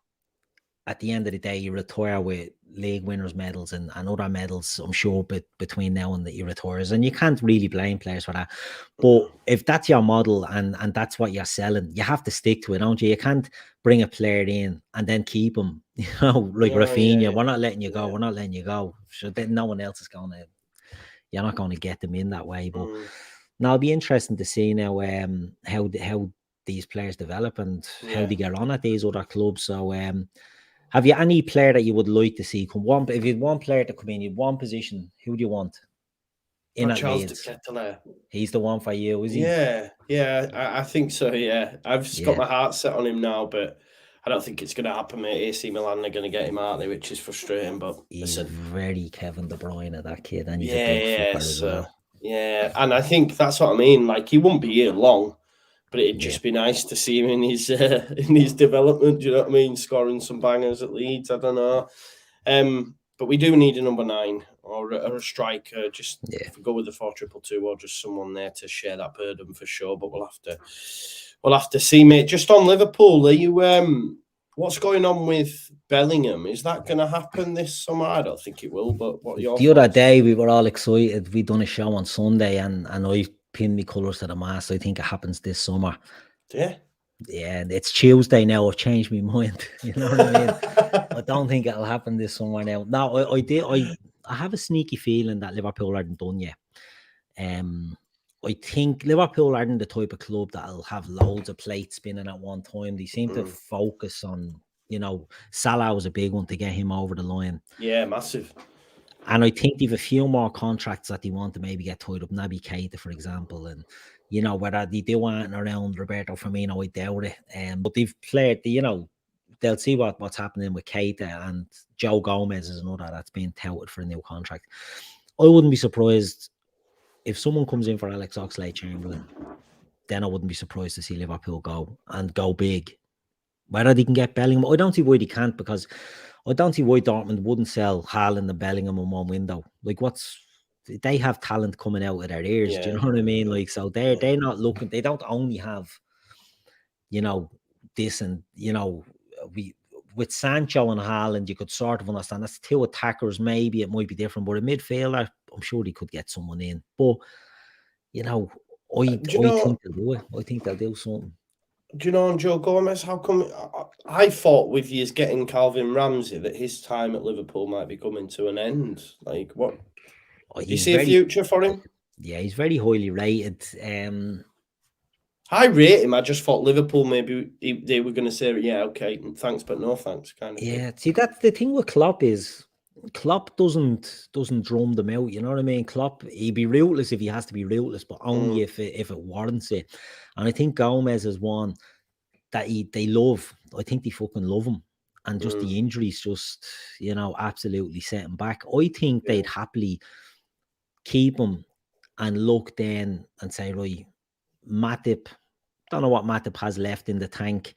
At the end of the day, you retire with league winners' medals and other medals, I'm sure, between now and that he retires. And you can't really blame players for that. But if that's your model and that's what you're selling, you have to stick to it, don't you? You can't bring a player in and then keep him, like Raphinha. We're not letting you go. We're not letting you go. So then no one else is you're not going to get them in that way. But now it'll be interesting to see now how these players develop and how they get on at these other clubs. So, have you any player that you would like to see come? If you had one player to come in, you had one position, who do you want? Charles De Ketelaere. He's the one for you, is he? Yeah, I think so. Yeah, I've just got my heart set on him now. But I don't think it's going to happen, mate. AC Milan are going to get him, aren't they? Which is frustrating, but He's listen. very Kevin De Bruyne, that kid, and he's a big fucker as well. Yeah, and I think that's what I mean. Like, he won't be here long, but it'd just be nice to see him in his development. Do you know what I mean? Scoring some bangers at Leeds. I don't know. But we do need a number 9 or a striker. Just if we go with the 4-2-2, or just someone there to share that burden for sure. But we'll have to see, mate. Just on Liverpool, are you what's going on with Bellingham? Is that going to happen this summer? I don't think it will. But what are your thoughts? Other day we were all excited. We done a show on Sunday, and I pinned me colours to the mast. I think it happens this summer. Yeah. Yeah, it's Tuesday now. I've changed my mind. You know what I mean? I don't think it'll happen this summer now. No, I have a sneaky feeling that Liverpool aren't done yet. I think Liverpool aren't the type of club that'll have loads of plates spinning at one time. They seem to focus on, Salah was a big one to get him over the line. Yeah, massive. And I think they've a few more contracts that they want to maybe get tied up. Naby Keita, for example, and whether they do anything around Roberto Firmino, I doubt it. But they've played, they'll see what's happening with Keita, and Joe Gomez is another that's being touted for a new contract. I wouldn't be surprised if someone comes in for Alex Oxlade-Chamberlain. Then I wouldn't be surprised to see Liverpool go big. Whether they can get Bellingham, I don't see why they can't, because I don't see why Dortmund wouldn't sell Haaland and Bellingham in one window. Like, they have talent coming out of their ears. Do you know what I mean? Like, so they're not looking. They don't only have, this, and with Sancho and Haaland, you could sort of understand that's 2 attackers. Maybe it might be different, but a midfielder, I'm sure they could get someone in. But I think they'll do it. I think they'll do something. Do you know on Joe Gomez? How come I thought with you getting Calvin Ramsey that his time at Liverpool might be coming to an end? Like, what? Do you see a future for him? Yeah, he's very highly rated. I rate him. I just thought Liverpool maybe they were going to say, yeah, okay, thanks, but no thanks, kind of. Yeah, see, that's the thing with Klopp is Klopp doesn't drum them out. You know what I mean? Klopp, he'd be ruthless if he has to be ruthless, but only if it warrants it. And I think Gomez is one that they love. I think they fucking love him. And just the injuries just, absolutely set him back. I think they'd happily keep him and look then and say, right, Matip, don't know what Matip has left in the tank.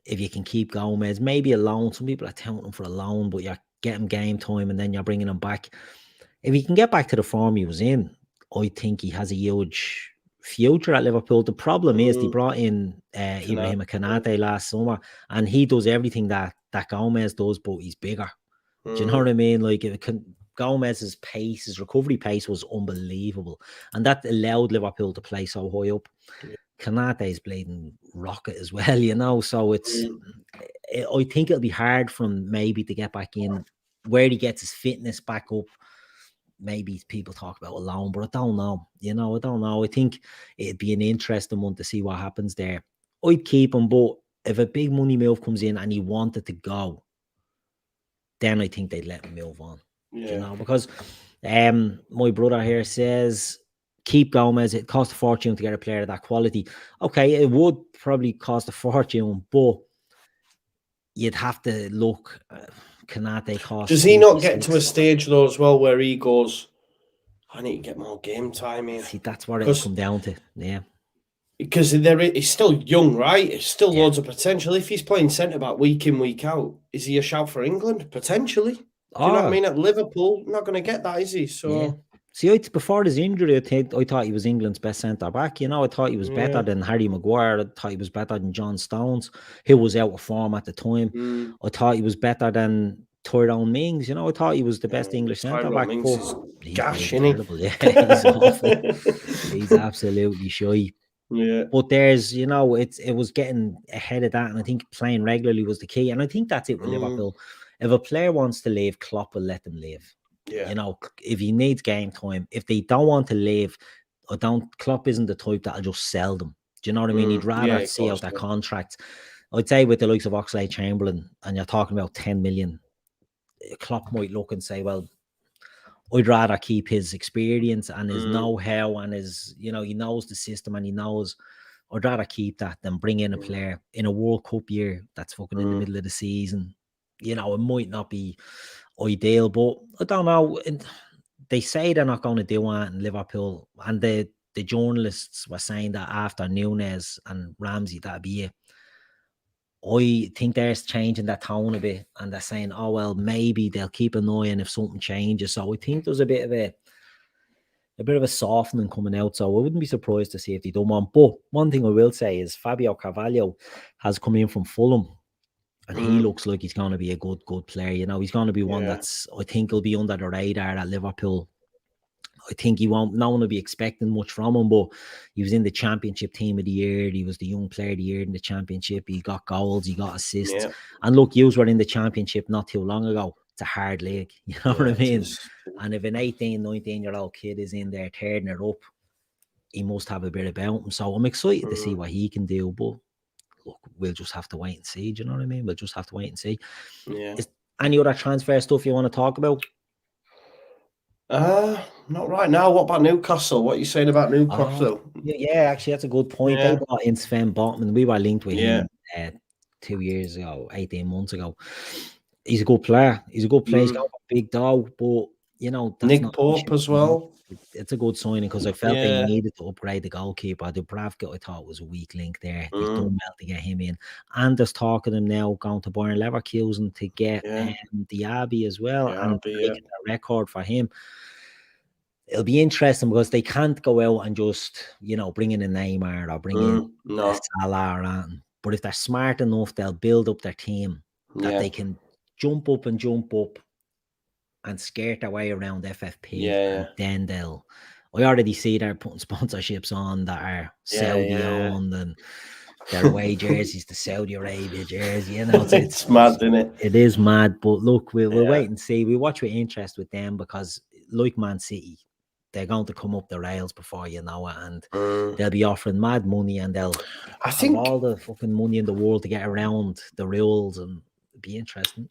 If you can keep Gomez, maybe a loan. Some people are touting him for a loan, but you're getting game time and then you're bringing him back. If he can get back to the form he was in, I think he has a huge future at Liverpool. The problem is they brought in Ibrahima Konate last summer, and he does everything that Gomez does, but he's bigger. Do you know what I mean? Like, Gomez's pace, his recovery pace was unbelievable, and that allowed Liverpool to play so high up. Konate's bleeding rocket as well, so it's I think it'll be hard for him maybe to get back in where he gets his fitness back up. Maybe people talk about a loan, but I don't know. I don't know. I think it'd be an interesting one to see what happens there. I'd keep him, but if a big money move comes in and he wanted to go, then I think they'd let him move on. Because my brother here says keep Gomez. It costs a fortune to get a player of that quality. Okay, it would probably cost a fortune, but you'd have to look. Konate costs. Does he not get to a stage though as well where he goes, I need to get more game time here? See, that's what it'll come down to. Yeah. Because he's still young, right? He's still loads of potential. If he's playing centre-back week in, week out, is he a shout for England? Potentially. Do you know what I mean? At Liverpool, not going to get that, is he? So, see, before his injury, I thought he was England's best centre-back. I thought he was better than Harry Maguire. I thought he was better than John Stones, who was out of form at the time. I thought he was better than Tyrone Mings. I thought he was the best English centre-back. He's gash, isn't he? Yeah, he's awful. He's absolutely shy. Yeah. But there's, it was getting ahead of that, and I think playing regularly was the key. And I think that's it with Liverpool. If a player wants to leave, Klopp will let them leave. Yeah. If he needs game time, if they don't want to leave, Klopp isn't the type that'll just sell them. Do you know what I mean? He'd rather see out their contracts. I'd say with the likes of Oxlade-Chamberlain, and you're talking about 10 million, Klopp might look and say, well, I'd rather keep his experience and his know-how and his, he knows the system and he knows I'd rather keep that than bring in a player in a World Cup year that's fucking in the middle of the season. You know, it might not be ideal, but I don't know. They say they're not going to do that in Liverpool, and the journalists were saying that after Núñez and Ramsey, that'd be it. I think they're changing that tone a bit, and they're saying, "Oh well, maybe they'll keep an eye on if something changes." So I think there's a bit of a softening coming out. So I wouldn't be surprised to see if they don't want. But one thing I will say is Fabio Carvalho has come in from Fulham, and he looks like he's going to be a good player. You know, he's going to be one that's, I think, he'll be under the radar at Liverpool. I think no one will be expecting much from him, but he was in the Championship Team of the Year. He was the Young Player of the Year in the Championship. He got goals, he got assists. Yeah. And look, you were in the Championship not too long ago. It's a hard league, you know what I mean? And if an 18, 19-year-old kid is in there tearing it up, he must have a bit about him. So I'm excited to see what he can do, but look, we'll just have to wait and see. Do you know what I mean? We'll just have to wait and see. Yeah. Is any other transfer stuff you want to talk about? Not right now. What about Newcastle? What are you saying about Newcastle? Yeah, actually, that's a good point. They brought in Sven Botman. We were linked with him 2 years ago, 18 months ago. He's a good player. He's got a big dog, but you know, that's Nick not Pope as well. It's a good signing because I felt they needed to upgrade the goalkeeper. Dubravka, I thought, was a weak link there. They've done well to get him in. And there's talk of them now going to Bayern Leverkusen to get Diaby as well and breaking a record for him. It'll be interesting because they can't go out and just, you know, bring in a Neymar or bring in a Salah or anything. But if they're smart enough, they'll build up their team that they can jump up and skirt their way around FFP. And then they'll, I already see they're putting sponsorships on that are Saudi owned and their away jerseys, the Saudi Arabia jersey. You know, it's mad, isn't it? It is mad. But look, we'll wait and see. We watch with interest with them because, like Man City, they're going to come up the rails before you know it, and they'll be offering mad money, and they'll have all the fucking money in the world to get around the rules, and it'll be interesting.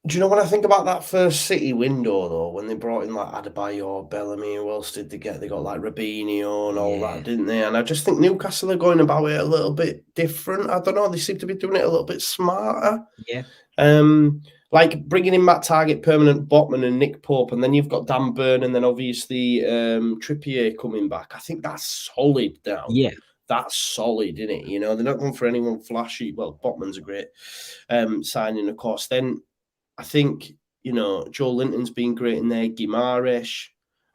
Do you know what I think about that first City window though? When they brought in like Adebayor, Bellamy, who else did they get? They got like Robinho and all that, didn't they? And I just think Newcastle are going about it a little bit different. I don't know. They seem to be doing it a little bit smarter. Yeah. Like bringing in Matt Target, Permanent Botman, and Nick Pope, and then you've got Dan Burn, and then obviously Trippier coming back. I think that's solid now. Yeah. That's solid, isn't it? You know, they're not going for anyone flashy. Well, Botman's a great signing, of course. Then I think, you know, Joe Linton's been great in there. Guimaraes.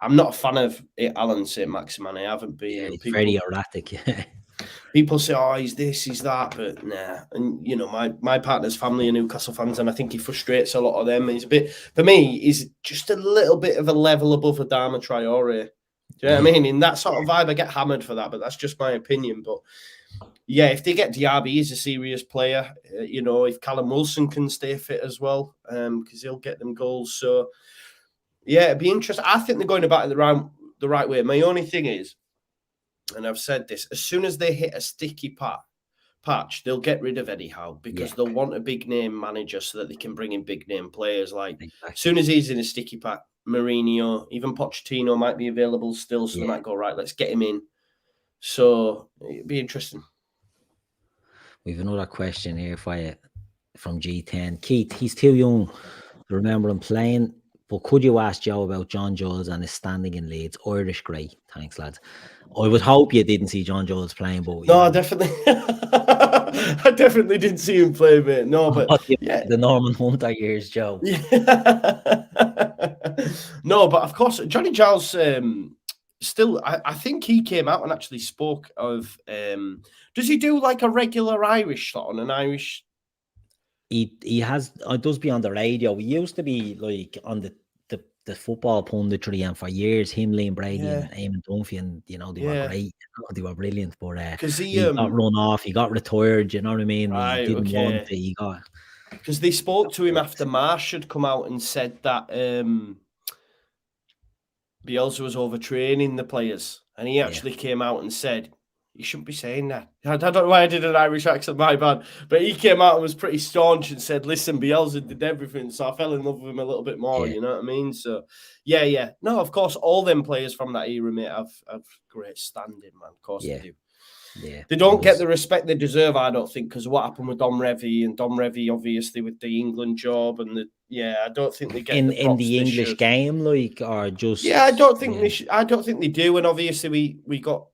I'm not a fan of Alan St. Maximin. I haven't been. Yeah, he's very erratic. People say, oh, he's this, he's that, but nah. And, you know, my partner's family are Newcastle fans, and I think he frustrates a lot of them. He's a bit, for me, he's just a little bit of a level above Adama Traore. Do you know what I mean? In that sort of vibe, I get hammered for that, but that's just my opinion. But yeah, if they get Diaby, he's a serious player. You know, if Callum Wilson can stay fit as well, because he'll get them goals. So, yeah, it'd be interesting. I think they're going about it the right way. My only thing is, and I've said this, as soon as they hit a sticky patch, they'll get rid of Eddie Howe because they'll want a big name manager so that they can bring in big name players. Like as soon as he's in a sticky patch, Mourinho, even Pochettino might be available still, so they might go, right, let's get him in. So it'd be interesting. We have another question here for you from G10. Keith, he's too young to remember him playing, but could you ask Joe about John Giles and his standing in Leeds? Irish great. Thanks, lads. I would hope you didn't see John Giles playing, but no, definitely. I definitely didn't see him play, mate. No, but the Norman Hunter years, Joe. No, but of course, Johnny Giles. Still, I think he came out and actually spoke of. Does he do like a regular Irish slot on an Irish? He has. It does be on the radio. He used to be like on the football punditry, and for years, him, Liam Brady, and Eamon Dunphy, and you know they were great. They were brilliant, but because he got run off, he got retired. You know what I mean? Right, he didn't want it. He got because they spoke to him after Marsh had come out and said that Bielsa was overtraining the players, and he actually came out and said, you shouldn't be saying that. I don't know why I did an Irish accent, my bad. But he came out and was pretty staunch and said, listen, Bielsa did everything. So I fell in love with him a little bit more, you know what I mean? So, yeah. No, of course, all them players from that era, mate, have great standing, man. Of course they do. Yeah, they don't get the respect they deserve, I don't think, because of what happened with Dom Revie, obviously with the England job, and I don't think they get in the props the English should. game, like, or just I don't think they should. I don't think they do, and obviously we got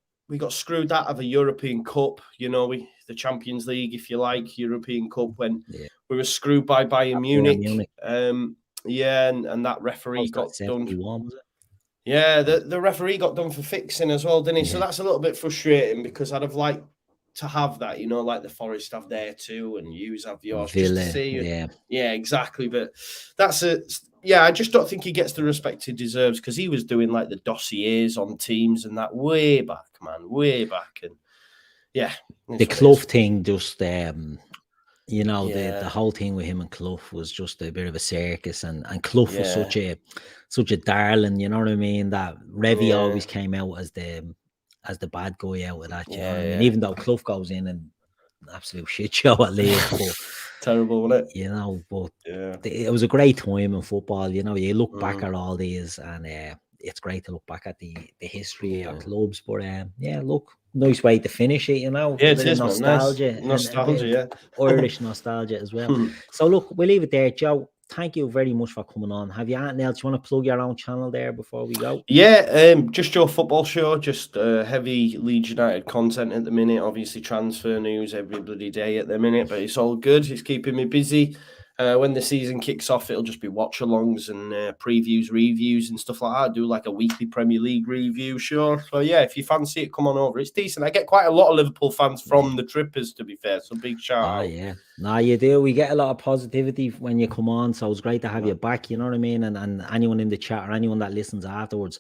screwed out of a European Cup, the Champions League, if you like, European Cup, when we were screwed by Bayern Munich. And that referee got done. Was it? Yeah, the referee got done for fixing as well, didn't he? So that's a little bit frustrating, because I'd have liked to have that, like the Forest have there too, and yous have yours, Villa, just to see. Yeah, exactly. But I just don't think he gets the respect he deserves, because he was doing like the dossiers on teams and that way back, and the Klopp thing just the whole thing with him and Klopp was just a bit of a circus, and Klopp was such a darling, you know what I mean, that Revie always came out as the bad guy out of that, you know what I mean, even though Klopp goes in and absolute shit show at Liverpool. Terrible, wasn't it? But it was a great time in football, you look back at all these, and it's great to look back at the history of clubs, but look, nice way to finish it, Yeah, it is, nostalgia, nice. Nostalgia, Irish nostalgia as well. So look, we'll leave it there. Joe, thank you very much for coming on. Have you anything else you want to plug your own channel there before we go? Just your football show, just heavy Leeds United content at the minute, obviously transfer news every bloody day at the minute, but it's all good, it's keeping me busy. When the season kicks off, it'll just be watch-alongs and previews, reviews and stuff like that. I do like a weekly Premier League review show. So, if you fancy it, come on over. It's decent. I get quite a lot of Liverpool fans from the Trippers, to be fair. So, big shout out. Yeah. No, you do. We get a lot of positivity when you come on. So, it's great to have you back, you know what I mean? And anyone in the chat or anyone that listens afterwards,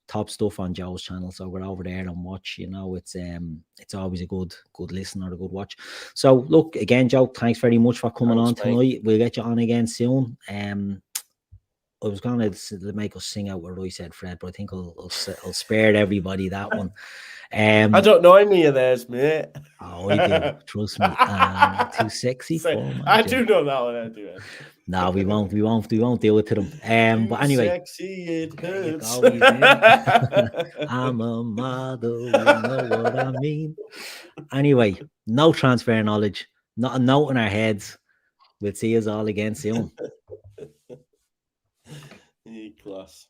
top stuff on Joe's channel. So we're over there and watch, it's always a good listen or a good watch. So look, again, Joe, thanks very much for coming on tonight. Mate. We'll get you on again soon. I was going to make us sing out what Roy said, Fred, but I think I'll spare everybody that one. I don't know any of theirs, mate. Oh, I do. Trust me. Too sexy for me. I do know that one. I do. No, we won't do it to them. But anyway, sexy, it hurts. I'm a model, you know what I mean. Anyway, no transfer knowledge, not a note in our heads. We'll see us all again soon. Class.